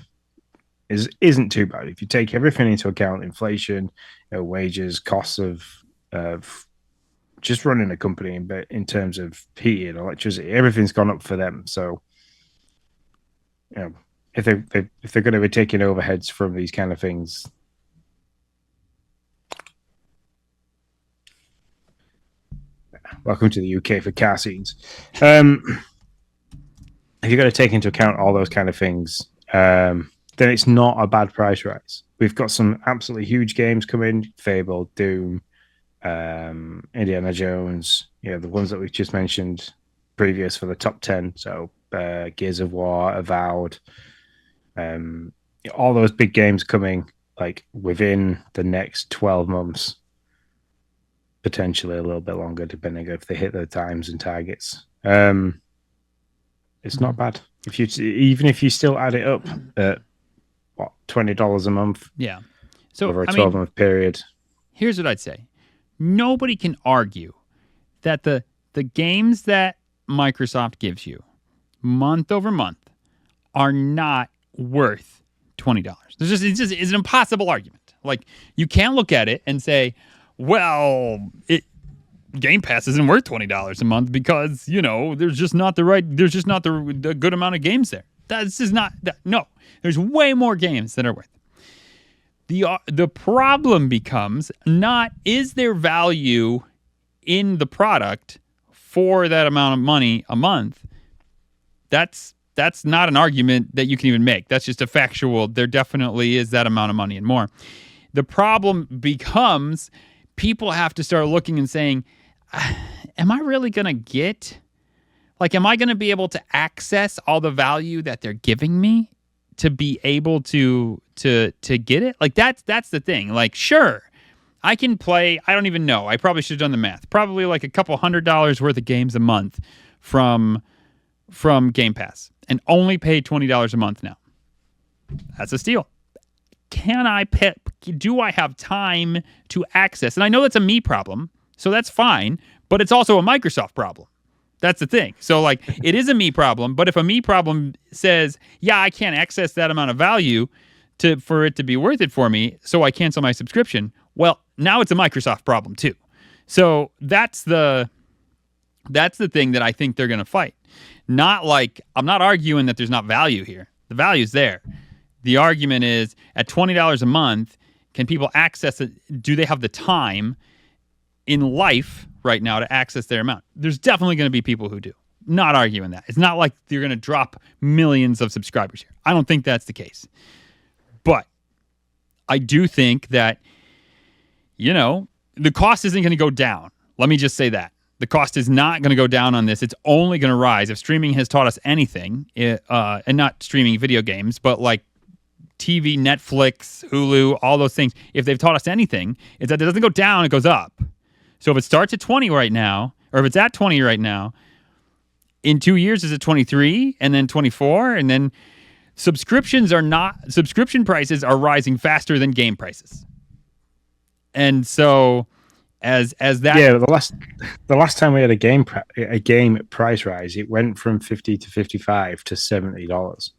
isn't too bad. If you take everything into account, inflation, wages, costs of just running a company, but in terms of heating, electricity, everything's gone up for them. So if they're going to be taking overheads from these kind of things, welcome to the UK for car scenes. If you're going to take into account all those kind of things, then it's not a bad price rise. We've got some absolutely huge games coming: Fable, Doom, Indiana Jones. The ones that we've just mentioned previous for the top 10. So Gears of War, Avowed. All those big games coming like within the next 12 months, potentially a little bit longer, depending if they hit their times and targets. It's not bad even if you still add it up at what, $20 a month. Yeah. So over a 12-month period. Here's what I'd say: nobody can argue that the games that Microsoft gives you month over month are not worth $20. It's an impossible argument. Like, you can't look at it and say, well, Game Pass isn't worth $20 a month because, there's just not the good amount of games there. That's just not that. No, there's way more games that are worth it. The problem becomes not, is there value in the product for that amount of money a month? That's not an argument that you can even make. That's just a factual. There definitely is that amount of money and more. The problem becomes people have to start looking and saying, am I really going to get, am I going to be able to access all the value that they're giving me to be able to get it? That's the thing. Sure, I can play, I don't even know. I probably should have done the math. Probably a couple $100 worth of games a month from Game Pass and only pay $20 a month now. That's a steal. Can I pay? Do I have time to access? And I know that's a me problem, so that's fine, but it's also a Microsoft problem. That's the thing. So it is a me problem, but if a me problem says, yeah, I can't access that amount of value for it to be worth it for me, so I cancel my subscription, well, now it's a Microsoft problem too. So that's the thing that I think they're going to fight. Not I'm not arguing that there's not value here. The value's there. The argument is at $20 a month, can people access it? Do they have the time in life right now to access their amount? There's definitely going to be people who do. Not arguing that. It's not like you're going to drop millions of subscribers here. I don't think that's the case. But I do think that, the cost isn't going to go down. Let me just say that. The cost is not going to go down on this. It's only going to rise. If streaming has taught us anything, and not streaming video games, but TV, Netflix, Hulu, all those things, if they've taught us anything, it's that it doesn't go down, it goes up. So if it starts at 20 right now, or if it's at 20 right now, in 2 years is it 23 and then 24, and then subscription prices are rising faster than game prices. And so as that, yeah, the last time we had a game price rise, it went from $50 to $55 to $70.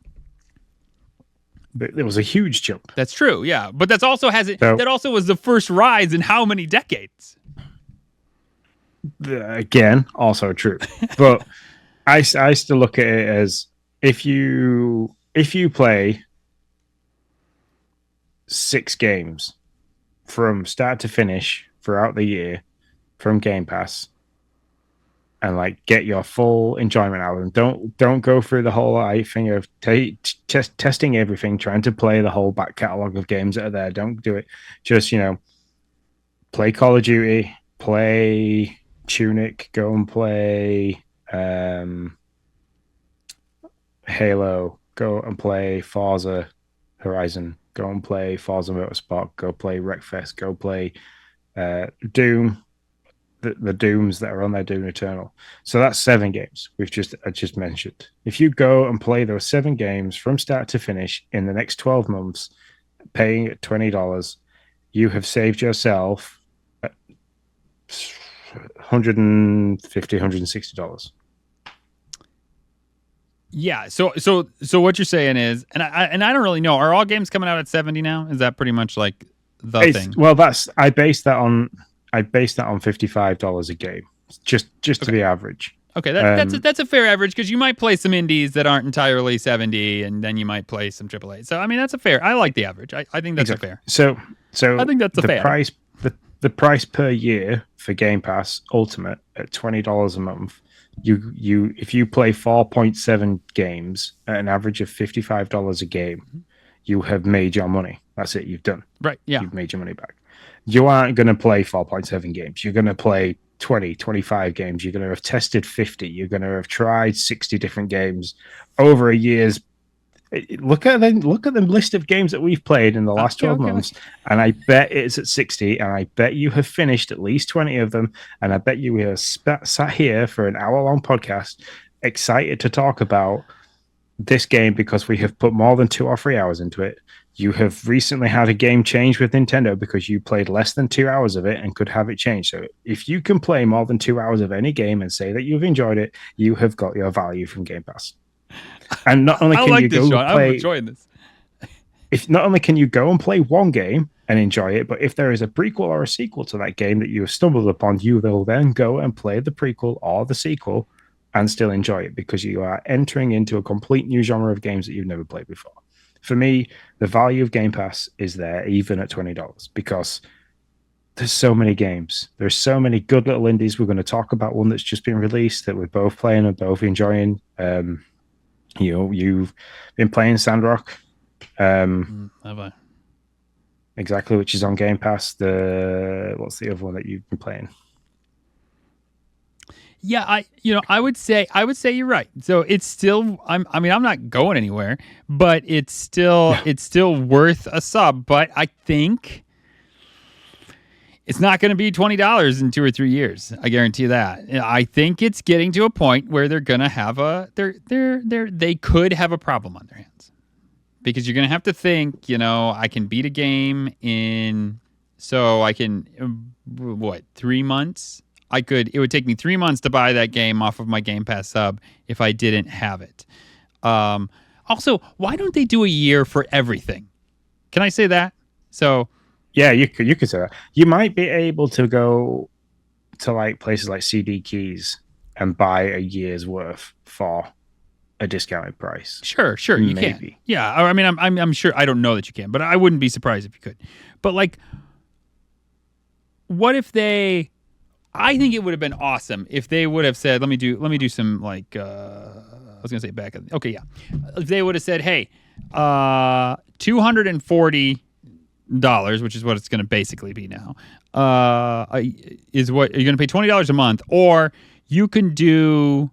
But it was a huge jump. That's true, yeah. But that also was the first rise in how many decades? Again, also true. But I still look at it as if you play 6 games from start to finish throughout the year from Game Pass, and get your full enjoyment out of them. Don't go through the whole thing of testing everything, trying to play the whole back catalog of games that are there. Don't do it. Just play Call of Duty, play Tunic, go and play Halo, go and play Forza Horizon, go and play Forza Motorsport, go play Wreckfest, go play Doom. The Dooms that are on there, Doom Eternal. So that's 7 games I just mentioned. If you go and play those 7 games from start to finish in the next 12 months, paying at $20, you have saved yourself $150, $160. Yeah. So what you're saying is, and I don't really know, are all games coming out at 70 now? Is that pretty much the thing? Well, I based that on $55 a game, just to the average. Okay, that's a fair average, because you might play some indies that aren't entirely 70, and then you might play some AAA. So I mean, that's a fair. I like the average. I think that's exactly. fair. So I think that's fair price. The price per year for Game Pass Ultimate at $20 a month. If you play 4.7 games at an average of $55 a game, you have made your money. That's it. You've done. Right. Yeah. You've made your money back. You aren't going to play 4.7 games. You're going to play 20, 25 games. You're going to have tested 50. You're going to have tried 60 different games over a year's. Look at the list of games that we've played in the last 12 months, and I bet it's at 60, and I bet you have finished at least 20 of them, and I bet you have sat here for an hour-long podcast excited to talk about this game because we have put more than 2 or 3 hours into it. You have recently had a game change with Nintendo because you played less than 2 hours of it and could have it changed. So if you can play more than 2 hours of any game and say that you've enjoyed it, you have got your value from Game Pass. And not only I can like you this, go Sean. I'm play, enjoying this. if not only can you go and play one game and enjoy it, but if there is a prequel or a sequel to that game that you have stumbled upon, you will then go and play the prequel or the sequel and still enjoy it because you are entering into a complete new genre of games that you've never played before. For me, the value of Game Pass is there even at $20 because there's so many games. There's so many good little indies. We're going to talk about one that's just been released that we're both playing and both enjoying. You've been playing Sandrock. Have I? Exactly, which is on Game Pass. What's the other one that you've been playing? Yeah, I would say you're right. So it's still, I'm not going anywhere, but it's still worth a sub. But I think it's not going to be $20 in 2 or 3 years. I guarantee you that. I think it's getting to a point where they're going to have they could have a problem on their hands. Because you're going to have to think, I can beat a game so I can, 3 months? It would take me 3 months to buy that game off of my Game Pass sub if I didn't have it. Also, why don't they do a year for everything? Can I say that? So, yeah, you could say that. You might be able to go to like places like CD Keys and buy a year's worth for a discounted price. Sure, you Maybe. can. Yeah, I mean, I'm sure. I don't know that you can, but I wouldn't be surprised if you could. But like, what if they? I think it would have been awesome if they would have said, "Let me do some like." I was gonna say back. Okay, yeah. If they would have said, "Hey, $240, which is what it's gonna basically be now, is what you're gonna pay $20 a month, or you can do."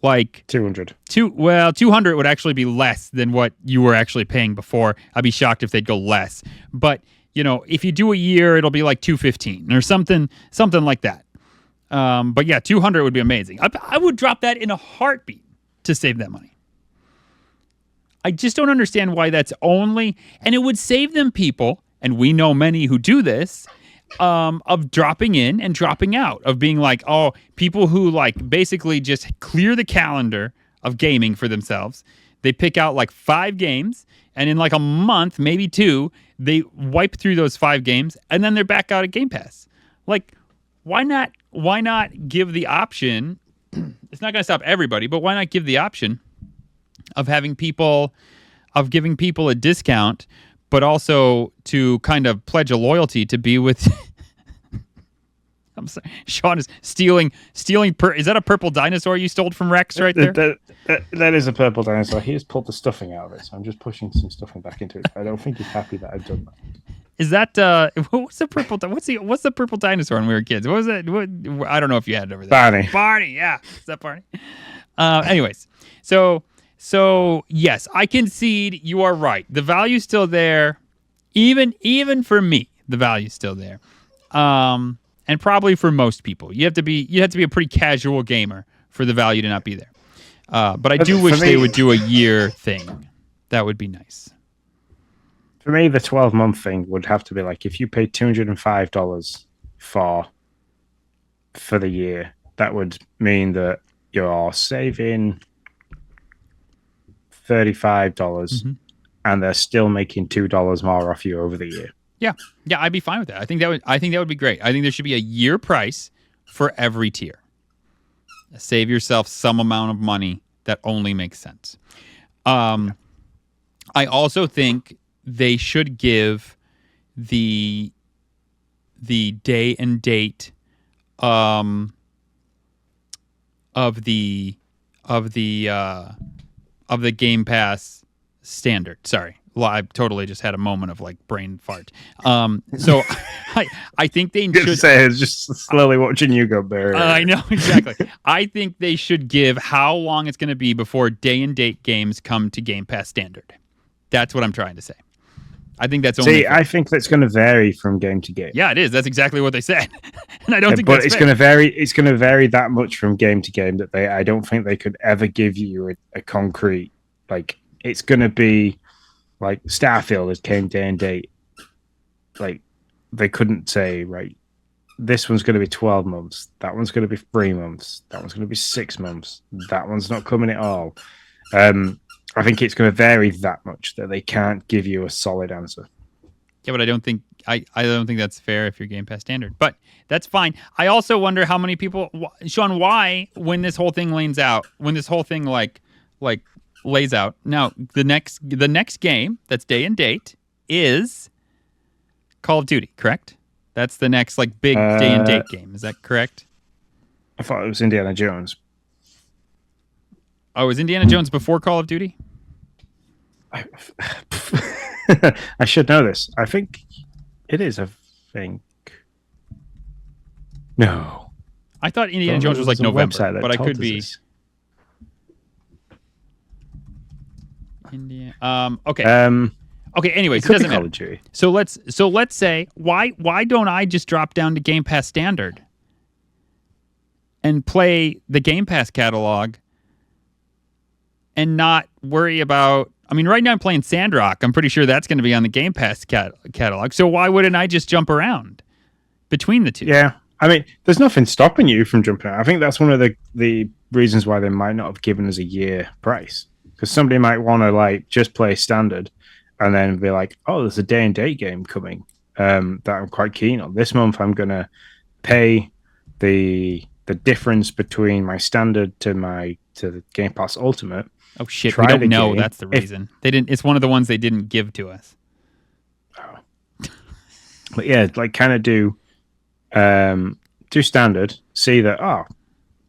Like 200. 200 would actually be less than what you were actually paying before. I'd be shocked if they'd go less. But, if you do a year, it'll be like 215 or something like that. But yeah, 200 would be amazing. I would drop that in a heartbeat to save that money. I just don't understand why that's only, and it would save them people, and we know many who do this, of dropping in and dropping out, of being like, people who like basically just clear the calendar of gaming for themselves. They pick out like 5 games, and in like a month, maybe 2, they wipe through those 5 games, and then they're back out at Game Pass. Like, why not give the option? It's not going to stop everybody, but why not give the option of giving people a discount, but also to kind of pledge a loyalty to be with. I'm sorry, Sean is stealing. Is that a purple dinosaur you stole from Rex right there? That is a purple dinosaur. He has pulled the stuffing out of it, so I'm just pushing some stuffing back into it. I don't think he's happy that I've done that. Is that what's the purple? What's the purple dinosaur when we were kids? What was that? I don't know if you had it over there. Barney, yeah, is that Barney? Anyways, So yes, I concede you are right. The value's still there, even for me. The value's still there, and probably for most people. You have to be a pretty casual gamer for the value to not be there. But I do wish they would do a year thing. That would be nice. For me, the 12-month thing would have to be like if you paid $205 for the year, that would mean that you're saving $35, and they're still making $2 more off you over the year. Yeah, I'd be fine with that. I think that would be great. I think there should be a year price for every tier. Save yourself some amount of money that only makes sense. I also think they should give the day and date of the Game Pass standard. Sorry, I totally just had a moment of like brain fart. So I think they should say it's just slowly watching you go bare. I know exactly. I think they should give how long it's going to be before day and date games come to Game Pass standard. That's what I'm trying to say. I think that's only. I think that's going to vary from game to game. Yeah, it is. That's exactly what they said, and I don't think. But it's going to vary. It's going to vary that much from game to game that I don't think they could ever give you a concrete Like it's going to be like Starfield that came day and date. Like they couldn't say, right, this one's going to be 12 months, that one's going to be 3 months, that one's going to be 6 months, that one's not coming at all. I think it's going to vary that much that they can't give you a solid answer. Yeah, but I don't think that's fair if you're Game Pass standard. But that's fine. I also wonder how many people, Sean, why when this whole thing lays out, when this whole thing like lays out. Now the next game that's day and date is Call of Duty, correct? That's the next like big day and date game. Is that correct? I thought it was Indiana Jones. Oh, is Indiana Jones before Call of Duty? I should know this. I think it is. I think. No. I thought Indiana Jones was like November, but I could be. This. Okay. Okay. Anyways, it doesn't matter. So let's say why don't I just drop down to Game Pass Standard and play the Game Pass catalog and not worry about. I mean, right now I'm playing Sandrock. I'm pretty sure that's going to be on the Game Pass catalog. So why wouldn't I just jump around between the two? Yeah. I mean, there's nothing stopping you from jumping around. I think that's one of the reasons why they might not have given us a year price. Because somebody might want to like just play standard and then be like, oh, there's a day and date game coming that I'm quite keen on. This month I'm going to pay the difference between my standard to the Game Pass Ultimate. Oh shit! We don't know. That's the reason they didn't. It's one of the ones they didn't give to us. Oh. But yeah, like kind of do standard. See that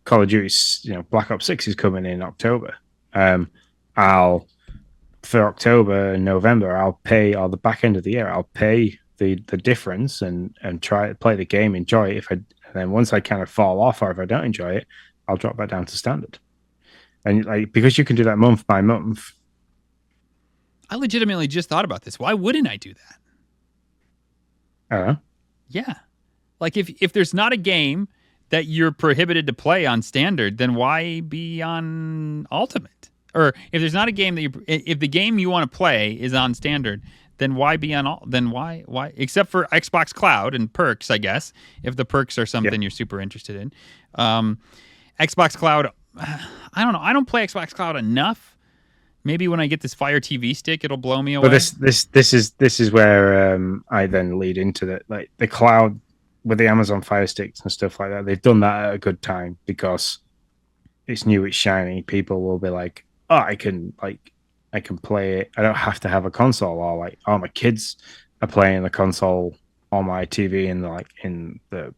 Call of Duty, Black Ops 6 is coming in October. For October and November, I'll pay, or the back end of the year, I'll pay the difference and try to play the game, enjoy it. And then once I kind of fall off, or if I don't enjoy it, I'll drop back down to standard. And like because you can do that month by month. I legitimately just thought about this. Why wouldn't I do that? Yeah. Like if there's not a game that you're prohibited to play on standard, then why be on ultimate? Or if there's not a game that if the game you want to play is on standard, then why be on all? Then why except for Xbox Cloud and perks, I guess, if the perks are something you're super interested in. Xbox Cloud, I don't know. I don't play Xbox Cloud enough. Maybe when I get this Fire TV stick, it'll blow me away. But this is where I then lead into that. Like the cloud with the Amazon Fire Sticks and stuff like that, they've done that at a good time because it's new, it's shiny. People will be like, oh, I can play it. I don't have to have a console. Or like, oh, my kids are playing the console on my TV in the.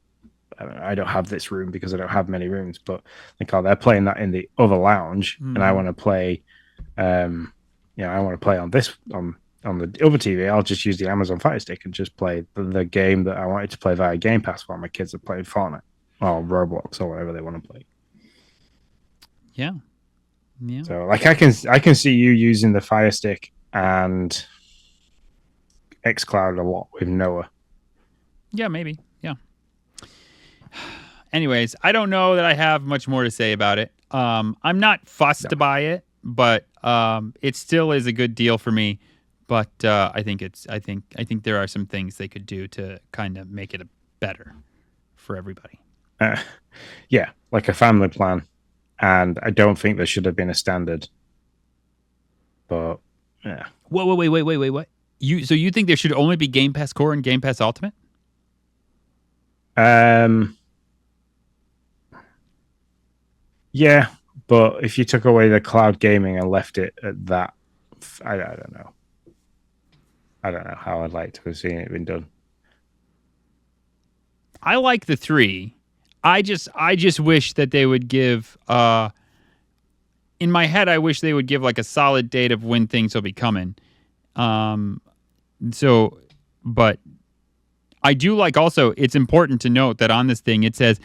I don't have this room because I don't have many rooms, but like, they're playing that in the other lounge, and I want to play. I want to play on this on the other TV. I'll just use the Amazon Fire Stick and just play the game that I wanted to play via Game Pass while my kids are playing Fortnite or Roblox or whatever they want to play. Yeah. So like I can see you using the Fire Stick and xCloud a lot with Noah. Yeah, maybe. Yeah. Anyways, I don't know that I have much more to say about it. I'm not fussed to buy it, but it still is a good deal for me. But I think there are some things they could do to kind of make it better for everybody. Yeah, like a family plan, and I don't think there should have been a standard. But yeah. Whoa, wait, what? You think there should only be Game Pass Core and Game Pass Ultimate? Yeah, but if you took away the cloud gaming and left it at that, I don't know. I don't know how I'd like to have seen it been done. I like the 3. I just wish that they would give. In my head, I wish they would give like a solid date of when things will be coming. But I do like also. It's important to note that on this thing it says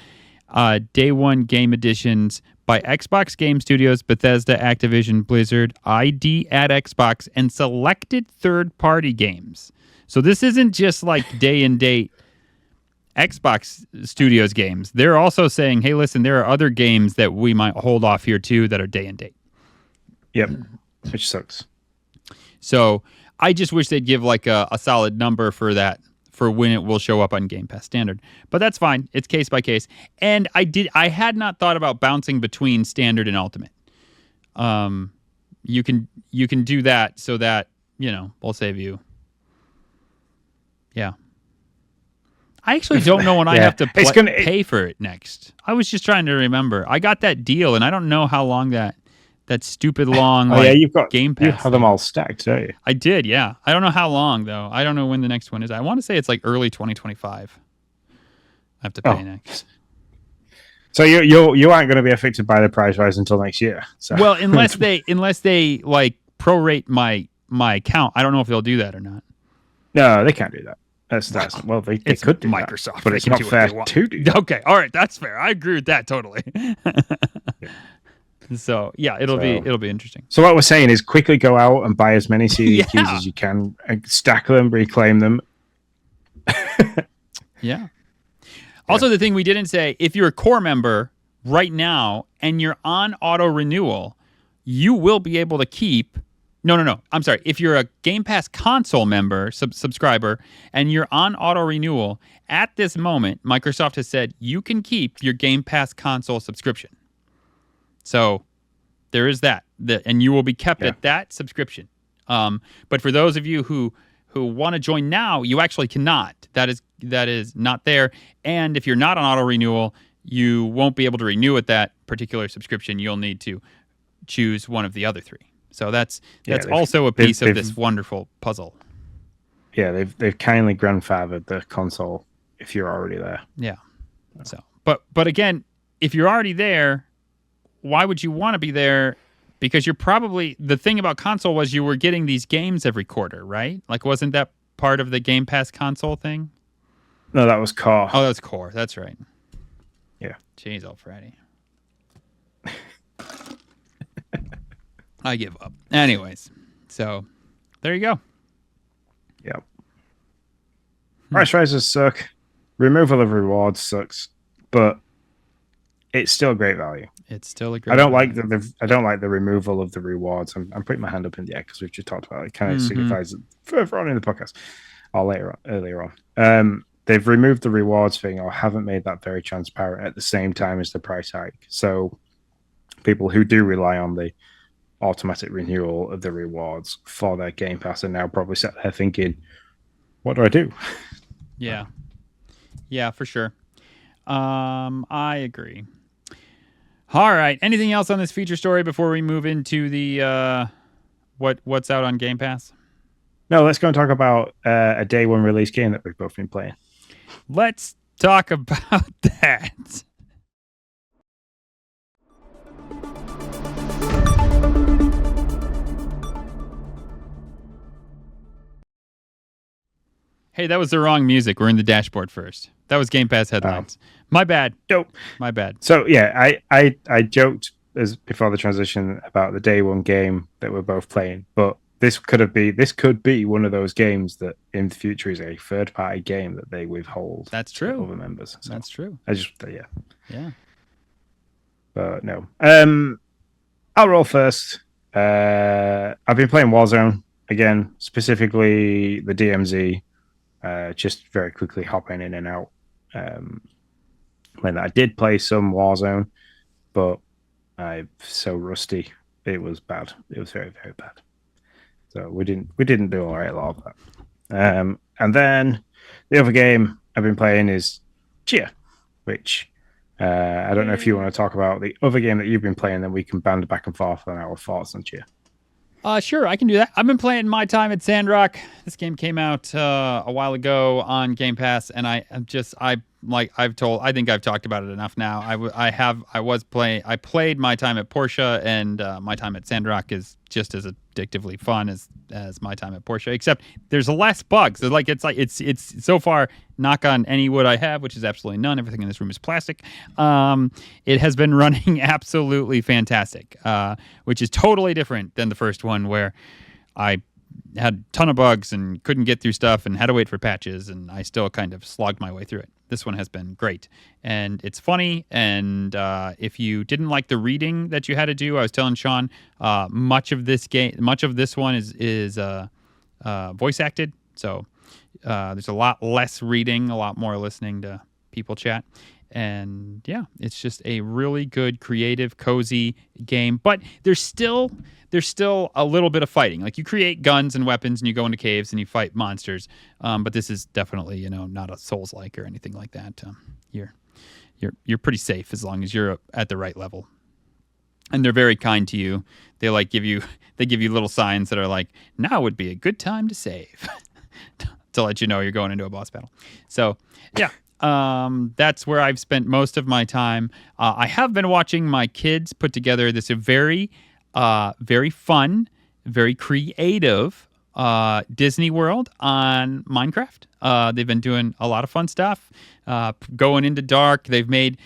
Day 1 game editions by Xbox Game Studios, Bethesda, Activision, Blizzard, ID at Xbox, and selected third-party games. So this isn't just like day and date Xbox Studios games. They're also saying, hey, listen, there are other games that we might hold off here too that are day and date. Yep. which sucks. So I just wish they'd give like a solid number for that, for when it will show up on Game Pass Standard. But that's fine. It's case by case. And I had not thought about bouncing between Standard and Ultimate. You can do that so that, we'll save you. Yeah. I actually don't know when I have to pay for it next. I was just trying to remember. I got that deal, and I don't know how long that stupid long you've got Game Pass. You have them all stacked, don't you? I did, yeah. I don't know how long though. I don't know when the next one is. I want to say it's like early 2025. I have to pay next. So you aren't going to be affected by the price rise until next year. So. Well, unless they like prorate my account. I don't know if they'll do that or not. No, they can't do that. That's well, they could do Microsoft, that, but it's not fair to do that. Okay, all right, that's fair. I agree with that totally. So yeah, it'll be interesting. So what we're saying is, quickly go out and buy as many CD keys as you can, and stack them, reclaim them. Yeah. Also, the thing we didn't say: if you're a core member right now and you're on auto renewal, you will be able to keep. No. I'm sorry. If you're a Game Pass console member, subscriber, and you're on auto renewal, at this moment, Microsoft has said you can keep your Game Pass console subscription. So there is that, and you will be kept at that subscription. But for those of you who want to join now, you actually cannot. That is not there. And if you're not on auto renewal, you won't be able to renew at that particular subscription. You'll need to choose one of the other three. So that's also a piece of this wonderful puzzle. Yeah, they've kindly grandfathered the console if you're already there. Yeah. So, but again, if you're already there, why would you want to be there? Because you're probably, the thing about console was you were getting these games every quarter, right? Like, wasn't that part of the Game Pass console thing? No, that was core. Oh, that's core. That's right. Yeah. Jeez, old Freddy. I give up. Anyways, so there you go. Yep. Price rises suck. Removal of rewards sucks, but it's still great value. It's still a great. I don't like the removal of the rewards. I'm putting my hand up in the air because we've just talked about it. It kind of signifies it further on in the podcast or earlier on. They've removed the rewards thing or haven't made that very transparent at the same time as the price hike. So people who do rely on the automatic renewal of the rewards for their Game Pass are now probably sat there thinking, what do I do? Yeah. Yeah, for sure. I agree. All right. Anything else on this feature story before we move into the what's out on Game Pass? No, let's go and talk about a day one release game that we've both been playing. Let's talk about that. Hey, that was the wrong music. We're in the dashboard first. That was Game Pass headlines. My bad. Dope. My bad. So yeah, I joked before the transition about the day one game that we're both playing, but this could be one of those games that in the future is a third party game that they withhold. That's true. Other members. So that's true. Yeah. But no. I'll roll first. I've been playing Warzone again, specifically the DMZ. Just very quickly hopping in and out. When I did play some Warzone, but I'm so rusty. It was bad. It was very, very bad. So we didn't do all right a lot of that. And then the other game I've been playing is Cheer, which I don't know if you want to talk about the other game that you've been playing, then we can banter back and forth on our thoughts on Cheer. Sure, I can do that. I've been playing My Time at Sandrock. This game came out a while ago on Game Pass, and I think I've talked about it enough now. I played My Time at Porsche, and My Time at Sandrock is just as addictively fun as My Time at Porsche, except there's less bugs. It's so far, knock on any wood I have, which is absolutely none. Everything in this room is plastic. It has been running absolutely fantastic, which is totally different than the first one where I had a ton of bugs and couldn't get through stuff and had to wait for patches, and I still kind of slogged my way through it. this one has been great, and it's funny. And if you didn't like the reading that you had to do, I was telling Sean, much of this one is voice acted. So there's a lot less reading, a lot more listening to people chat. And yeah, it's just a really good, creative, cozy game. But there's still a little bit of fighting. Like, you create guns and weapons and you go into caves and you fight monsters. But this is definitely, not a Souls-like or anything like that. You're pretty safe as long as you're at the right level. And they're very kind to you. They give you little signs that are like, now would be a good time to save, to let you know you're going into a boss battle. So yeah. That's where I've spent most of my time. I have been watching my kids put together this very fun, very creative Disney World on Minecraft. They've been doing a lot of fun stuff. Going into dark. They've made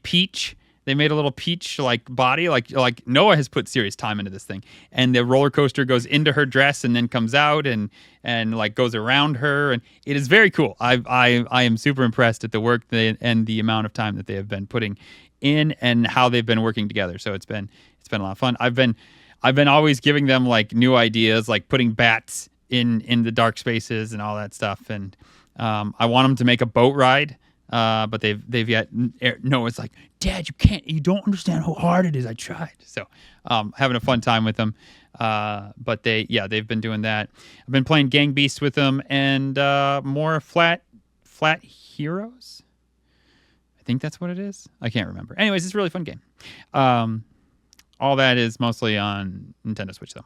Peach. They made a little Peach like body, like Noah has put serious time into this thing. And the roller coaster goes into her dress and then comes out and like goes around her, and it is very cool. I am super impressed at the work and the amount of time that they have been putting in and how they've been working together. So it's been a lot of fun. I've been always giving them like new ideas, like putting bats in the dark spaces and all that stuff. And I want them to make a boat ride. But they've yet Noah's like, Dad, you don't understand how hard it is. I tried. So having a fun time with them. But they've been doing that. I've been playing Gang Beasts with them and more Flat Heroes. I think that's what it is. I can't remember. Anyways, it's a really fun game. All that is mostly on Nintendo Switch though.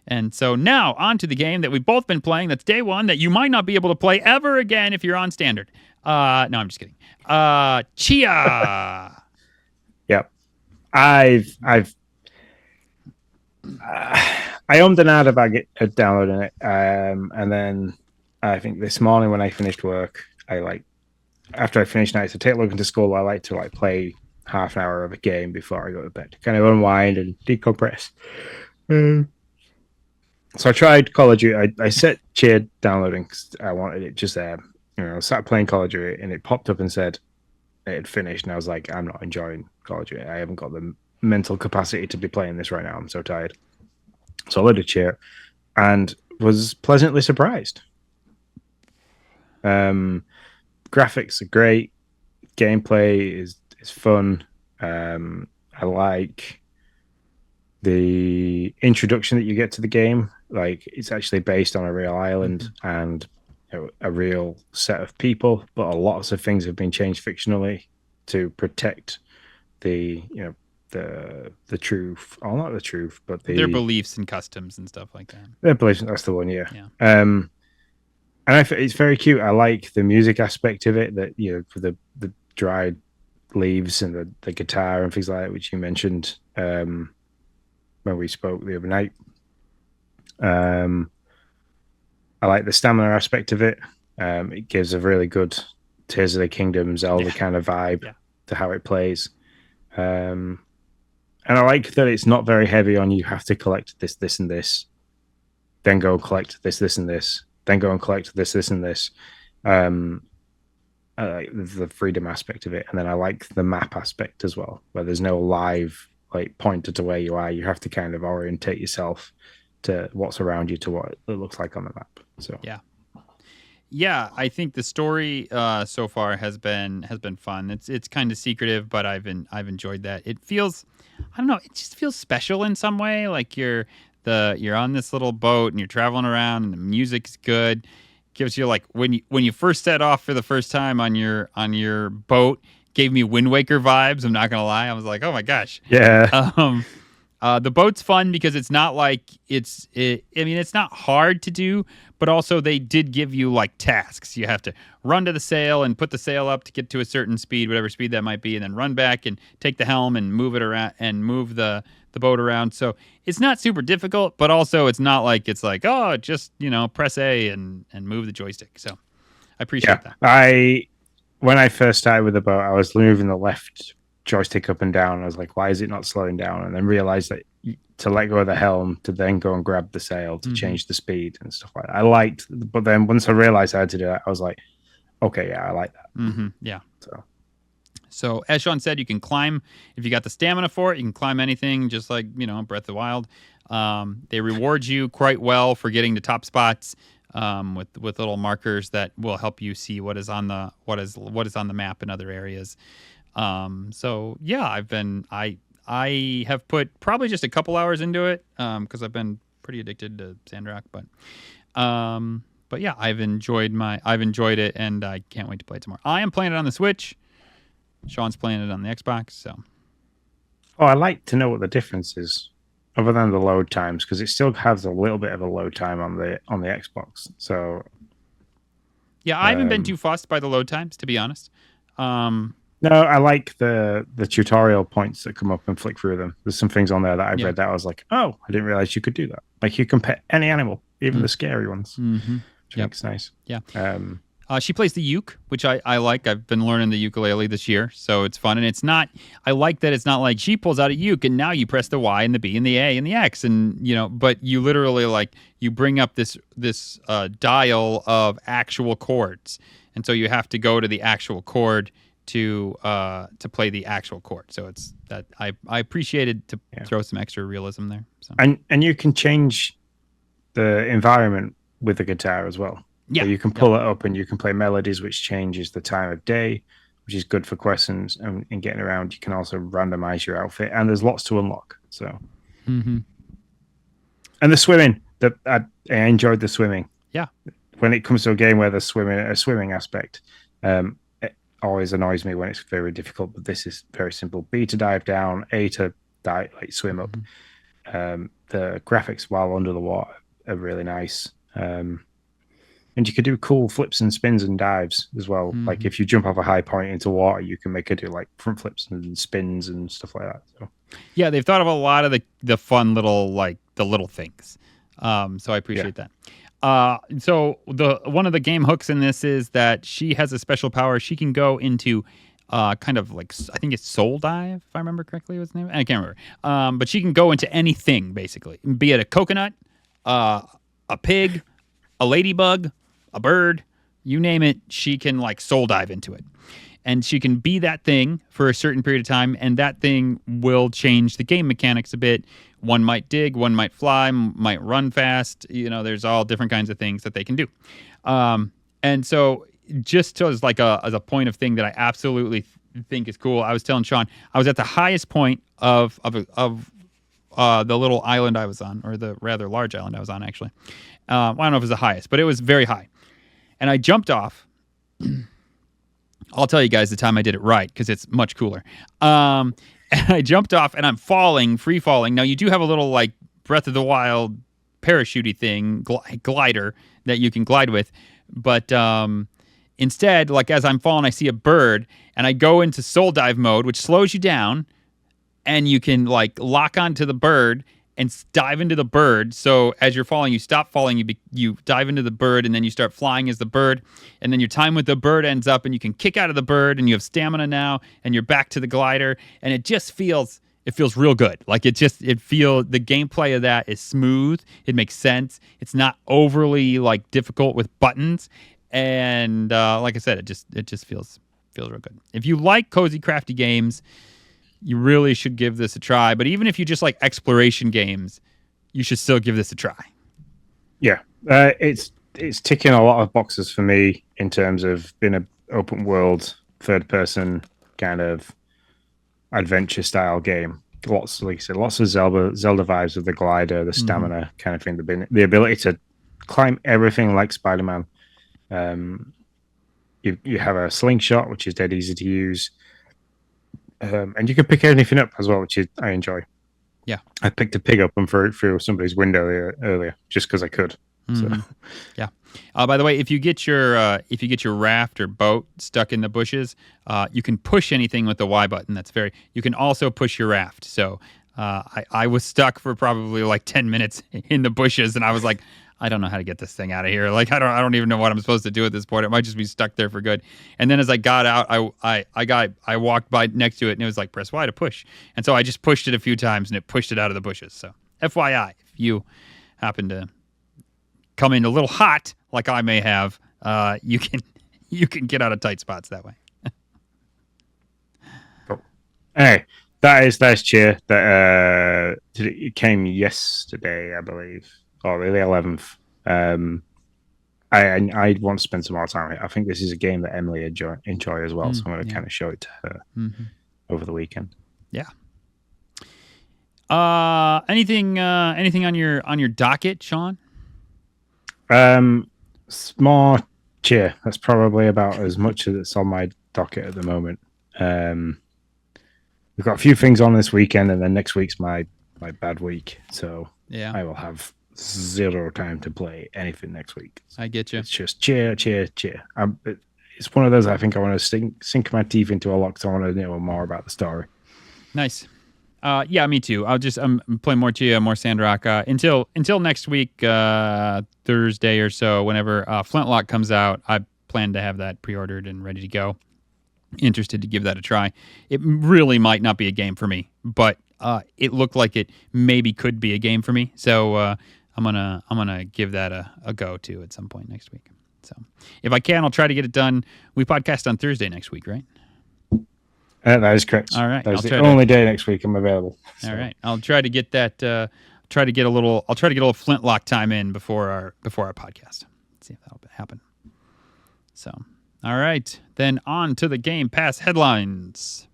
And so now on to the game that we've both been playing. That's day one, that you might not be able to play ever again if you're on standard. No, I'm just kidding. Chia. Yep. I ummed and ahed about downloading it. And then I think this morning when I finished work, after I finished nights to take a look into school, I like to play half an hour of a game before I go to bed to kind of unwind and decompress. So I tried Call of Duty. I set Chia downloading because I wanted it just there. I started playing Call of Duty and it popped up and said it had finished. And I was like, I'm not enjoying Call of Duty. I haven't got the mental capacity to be playing this right now. I'm so tired. So I loaded Chia and was pleasantly surprised. Graphics are great. Gameplay is fun. I like the introduction that you get to the game. Like, it's actually based on a real island and a real set of people, but lots of things have been changed fictionally to protect the truth, or not the truth, but their beliefs and customs and stuff like that. Their beliefs, that's the one, yeah. And it's very cute. I like the music aspect of it, that for the dried leaves and the guitar and things like that, which you mentioned when we spoke the other night. I like the stamina aspect of it. It gives a really good Tears of the Kingdom Zelda kind of vibe to how it plays. And I like that it's not very heavy on you have to collect this, and this, then go collect this, and this, then go and collect this, and this. I like the freedom aspect of it. And then I like the map aspect as well, where there's no live pointer to where you are. You have to kind of orientate yourself to what's around you, to what it looks like on the map. So yeah, I think the story so far has been fun. It's kind of secretive, but I've enjoyed that. It feels, I don't know, it just feels special in some way. Like you're on this little boat and you're traveling around and the music's good. Gives you when you first set off for the first time on your boat, gave me Wind Waker vibes. I'm not gonna lie, I was like, oh my gosh, yeah. The boat's fun because it's not it's not hard to do, but also they did give you tasks. You have to run to the sail and put the sail up to get to a certain speed, whatever speed that might be, and then run back and take the helm and move it around and move the boat around. So it's not super difficult, but also it's not just press A and move the joystick. So I appreciate that. When I first started with the boat, I was moving the left joystick up and down. I was like, why is it not slowing down? And then realized that to let go of the helm to then go and grab the sail to change the speed and stuff like that. But then once I realized I had to do that, I was like, Okay, yeah, I like that. Yeah. So So as Sean said, you can climb if you got the stamina for it. You can climb anything, just like Breath of the Wild. They reward you quite well for getting to top spots with little markers that will help you see what is on the map in other areas. So yeah, I have put probably just a couple hours into it because I've been pretty addicted to Sandrock, but yeah, I've enjoyed it, and I can't wait to play it tomorrow. I am playing it on the Switch. Sean's playing it on the Xbox, so oh, I like to know what the difference is, other than the load times, because it still has a little bit of a load time on the Xbox. So yeah, I haven't been too fussed by the load times, to be honest. no, I like the tutorial points that come up and flick through them. There's some things on there that I read that I was like, oh, I didn't realize you could do that. Like you can pet any animal, even the scary ones, which I think is nice. Yeah. She plays the uke, which I like. I've been learning the ukulele this year, so it's fun. And it's not, I like that it's not like she pulls out a uke and now you press the Y and the B and the A and the X. And, but you literally you bring up this dial of actual chords. And so you have to go to the actual chord to play the actual chord. So it's that I appreciated to throw some extra realism there. So. And you can change the environment with the guitar as well. Yeah, so you can pull it up and you can play melodies, which changes the time of day, which is good for questions and getting around. You can also randomize your outfit, and there's lots to unlock. So, and the swimming, I enjoyed the swimming. Yeah, when it comes to a game where there's a swimming aspect, it always annoys me when it's very difficult. But this is very simple: B to dive down, A to swim up. The graphics while under the water are really nice. And you could do cool flips and spins and dives as well. Like if you jump off a high point into water, you can make it do like front flips and spins and stuff like that. So yeah, they've thought of a lot of the fun little the little things. So I appreciate that. So one of the game hooks in this is that she has a special power. She can go into kind of like, I think it's Soul Dive, if I remember correctly what's the name. I can't remember. But she can go into anything basically, be it a coconut, a pig, a ladybug, a bird, you name it, she can soul dive into it. And she can be that thing for a certain period of time, and that thing will change the game mechanics a bit. One might dig, one might fly, might run fast. There's all different kinds of things that they can do. And so just as as a point of thing that I absolutely think is cool, I was telling Sean, I was at the highest point of the little island I was on, or the rather large island I was on, actually. I don't know if it was the highest, but it was very high. And I jumped off. I'll tell you guys the time I did it right, because it's much cooler. And I jumped off, and I'm free falling. Now, you do have a little, Breath of the Wild parachute-y thing, glider, that you can glide with. But instead, as I'm falling, I see a bird, and I go into soul dive mode, which slows you down, and you can, lock onto the bird and dive into the bird. So as you're falling, you stop falling, you dive into the bird, and then you start flying as the bird. And then your time with the bird ends up, and you can kick out of the bird, and you have stamina now, and you're back to the glider. And it just feels real good. The gameplay of that is smooth. It makes sense. It's not overly difficult with buttons. And like I said, it just feels real good. If you like cozy, crafty games, you really should give this a try. But even if you just like exploration games, you should still give this a try. Yeah, it's ticking a lot of boxes for me in terms of being an open world, third person kind of adventure style game. Lots, like I said, lots of Zelda vibes with the glider, the stamina kind of thing. The ability to climb everything like Spider-Man. You have a slingshot, which is dead easy to use. And you can pick anything up as well, which I enjoy. Yeah, I picked a pig up and threw it through somebody's window earlier just because I could. So. Yeah. By the way, if you get your raft or boat stuck in the bushes, you can push anything with the Y button. You can also push your raft. So I was stuck for probably 10 minutes in the bushes, and I was like, I don't know how to get this thing out of here. I don't even know what I'm supposed to do at this point. It might just be stuck there for good. And then as I got out, I walked by next to it, and it was like, press Y to push. And so I just pushed it a few times, and it pushed it out of the bushes. So FYI, if you happen to come in a little hot, like I may have, you you can get out of tight spots that way. Cool. Hey, that's cheer. That it came yesterday, I believe, or the 11th. I want to spend some more time. I think this is a game that Emily enjoy as well, so I'm going to kind of show it to her over the weekend. Yeah. Anything on your docket, Sean? Small cheer. That's probably about as much as it's on my docket at the moment. We've got a few things on this weekend, and then next week's my bad week. So yeah, I will have zero time to play anything next week. I get you. It's just cheer. It's one of those I think I want to sink my teeth into a lot because I want to know more about the story. Nice. Yeah, me too. I'm playing more Chia, more Sandrock until next week, Thursday or so. Whenever Flintlock comes out, I plan to have that pre-ordered and ready to go. Interested to give that a try. It really might not be a game for me, but it looked like it maybe could be a game for me. So I'm gonna give that a go too at some point next week. So if I can, I'll try to get it done. We podcast on Thursday next week, right? That is correct. All right. That's the only day next week I'm available. So. All right. I'll try to get that. I'll try to get a little Flintlock time in before our podcast. Let's see if that'll happen. So, all right. Then on to the Game Pass headlines.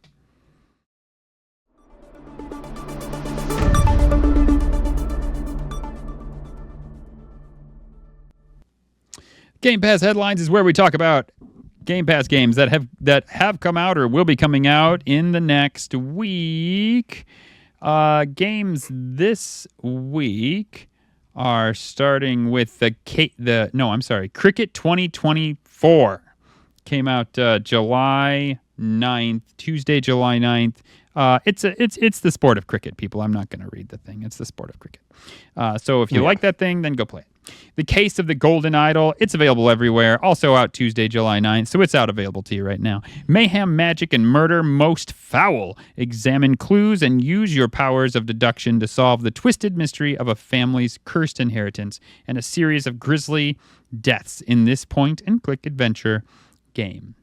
Game Pass headlines is where we talk about Game Pass games that have come out or will be coming out in the next week. Games this week are starting with Cricket 2024 came out July 9th, Tuesday, July 9th. It's the sport of cricket, people. I'm not going to read the thing. It's the sport of cricket. So if you like that thing, then go play it. The Case of the Golden Idol, it's available everywhere. Also out Tuesday, July 9th, so it's out available to you right now. Mayhem, Magic, and Murder Most Foul. Examine clues and use your powers of deduction to solve the twisted mystery of a family's cursed inheritance and a series of grisly deaths in this point-and-click adventure game.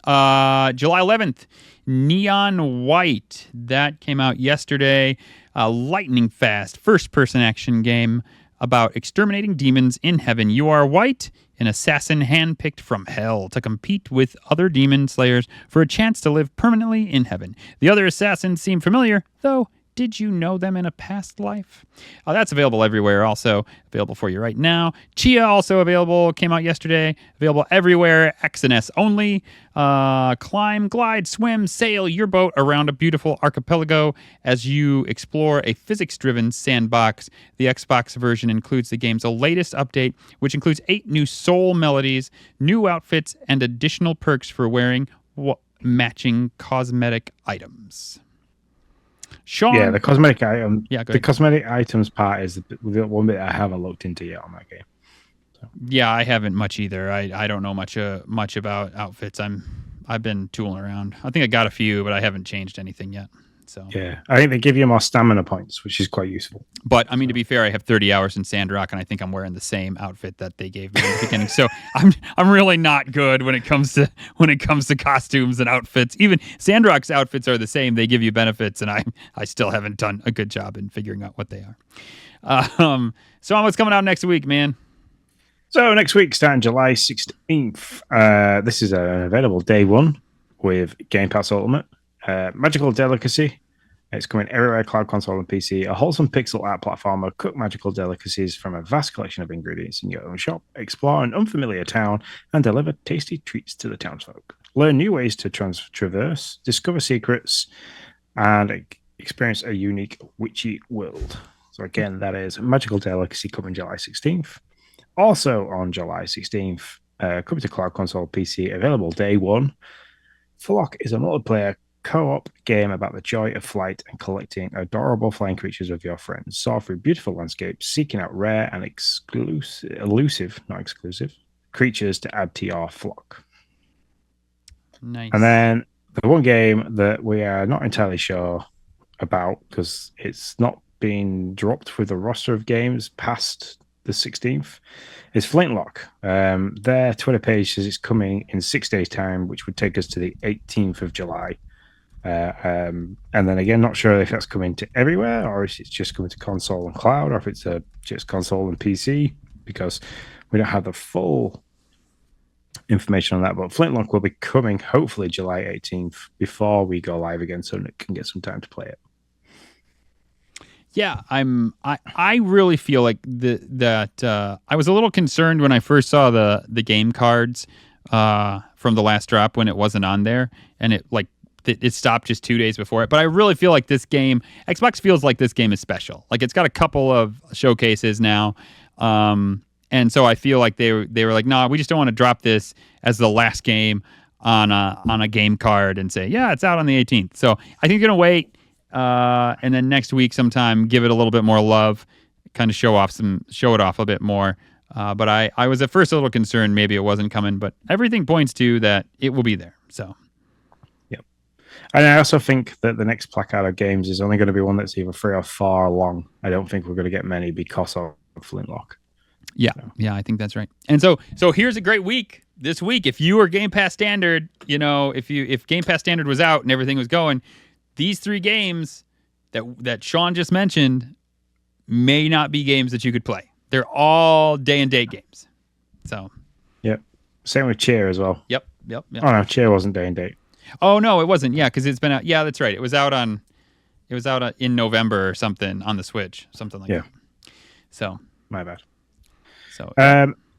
July 11th, Neon White. That came out yesterday. Lightning fast first-person action game about exterminating demons in heaven. You are White, an assassin handpicked from hell to compete with other demon slayers for a chance to live permanently in heaven. The other assassins seem familiar, though. Did you know them in a past life? That's available everywhere, also available for you right now. Chia, also available, came out yesterday. Available everywhere, X and S only. Climb, glide, swim, sail your boat around a beautiful archipelago as you explore a physics-driven sandbox. The Xbox version includes the game's latest update, which includes 8 new soul melodies, new outfits, and additional perks for wearing matching cosmetic items. Sean? Yeah, the cosmetic item. Yeah, the cosmetic items part is the one bit I haven't looked into yet on that game. So. Yeah, I haven't much either. I don't know much about outfits. I've been tooling around. I think I got a few, but I haven't changed anything yet. So yeah, I think they give you more stamina points, which is quite useful. But I mean, to be fair, I have 30 hours in Sandrock, and I think I'm wearing the same outfit that they gave me in the beginning. So I'm really not good when it comes to costumes and outfits. Even Sandrock's outfits are the same; they give you benefits, and I still haven't done a good job in figuring out what they are. So what's coming out next week, man? So next week, starting July 16th, this is available day one with Game Pass Ultimate. Magical Delicacy. It's coming everywhere, cloud console and PC. A wholesome pixel art platformer. Cook magical delicacies from a vast collection of ingredients in your own shop. Explore an unfamiliar town and deliver tasty treats to the townsfolk. Learn new ways to traverse, discover secrets, and experience a unique witchy world. So again, that is Magical Delicacy coming July 16th. Also on July 16th, coming to cloud console PC, available day one. Flock is a multiplayer co-op game about the joy of flight and collecting adorable flying creatures with your friends. Soar through beautiful landscapes, seeking out rare and elusive, not exclusive, creatures to add to your flock. Nice. And then the one game that we are not entirely sure about because it's not been dropped with the roster of games past the 16th, is Flintlock. Their Twitter page says it's coming in 6 days' time, which would take us to the 18th of July. And then again, not sure if that's coming to everywhere or if it's just coming to console and cloud, or if it's just console and PC, because we don't have the full information on that. But Flintlock will be coming hopefully July 18th before we go live again, so Nick can get some time to play it. Yeah, I really feel like that I was a little concerned when I first saw the game cards from the last drop when it wasn't on there, and it stopped just 2 days before it. But I really feel like this game, Xbox feels like this game is special. Like it's got a couple of showcases now, and so I feel like they were like, nah, we just don't want to drop this as the last game on a game card and say, yeah, it's out on the 18th. So I think you're gonna wait. And then next week sometime give it a little bit more love, kind of show it off a bit more. But I was at first a little concerned maybe it wasn't coming, but everything points to that it will be there. So, yep. And I also think that the next placard of games is only going to be one that's either 3 or 4 long. I don't think we're going to get many because of Flintlock. Yeah, yeah, I think that's right. And so here's a great week this week. If you were Game Pass Standard, if Game Pass Standard was out and everything was going, these 3 games that Sean just mentioned may not be games that you could play. They're all day and date games. So, yep. Same with Cheer as well. Yep. Oh no, Cheer wasn't day and date. Oh no, it wasn't. Yeah, because it's been out. Yeah, that's right. It was out in November or something on the Switch, something like that. So my bad. So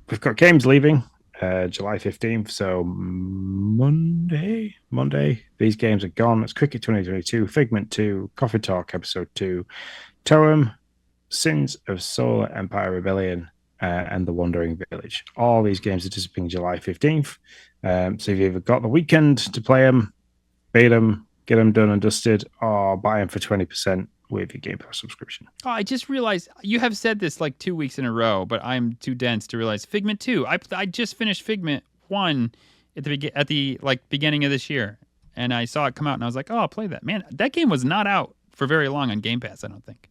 we've got games leaving. July 15th, so Monday. These games are gone. It's Cricket 2022, Figment 2, Coffee Talk Episode 2, Toem, Sins of Solar Empire Rebellion, and The Wandering Village. All these games are disappearing July 15th. So if you've got the weekend to play them, beat them, get them done and dusted, or buy them for 20% with your Game Pass subscription. Oh, I just realized you have said this like 2 weeks in a row, but I'm too dense to realize Figment 2. I just finished Figment 1 at the beginning of this year, and I saw it come out, and I was like, oh, I'll play that. Man, that game was not out for very long on Game Pass. I don't think.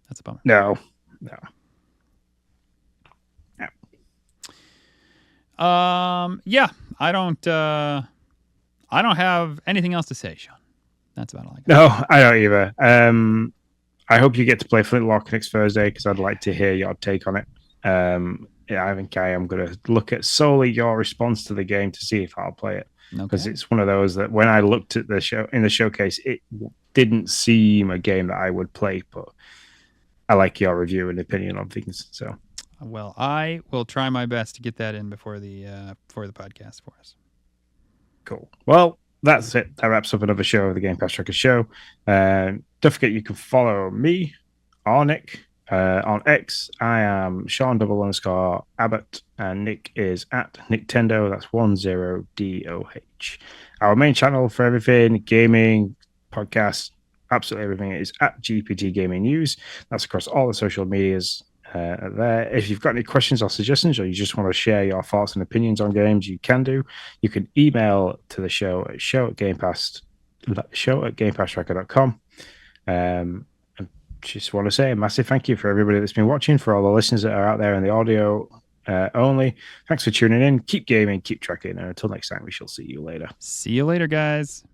That's a bummer. No. Yeah, I don't have anything else to say, Sean. That's about all I got. No, I don't either. I hope you get to play Flintlock next Thursday because I'd like to hear your take on it. I think I am going to look at solely your response to the game to see if I'll play it. Because it's one of those that when I looked at the showcase, it didn't seem a game that I would play, but I like your review and opinion on things. So, well, I will try my best to get that in before the podcast for us. Cool. Well, that's it. That wraps up another show of the Game Pass Tracker Show. Don't forget you can follow me or Nick on X. I am Sean _Abbott, and Nick is at Nintendo. That's 10DOH. Our main channel for everything gaming, podcasts, absolutely everything is at GPT Gaming News. That's across all the social medias. There. If you've got any questions or suggestions, or you just want to share your thoughts and opinions on games, you can do. You can email to the show at show@gamepasstracker.com. And just want to say a massive thank you for everybody that's been watching, for all the listeners that are out there in the audio only. Thanks for tuning in. Keep gaming, keep tracking, and until next time, we shall see you later. See you later, guys.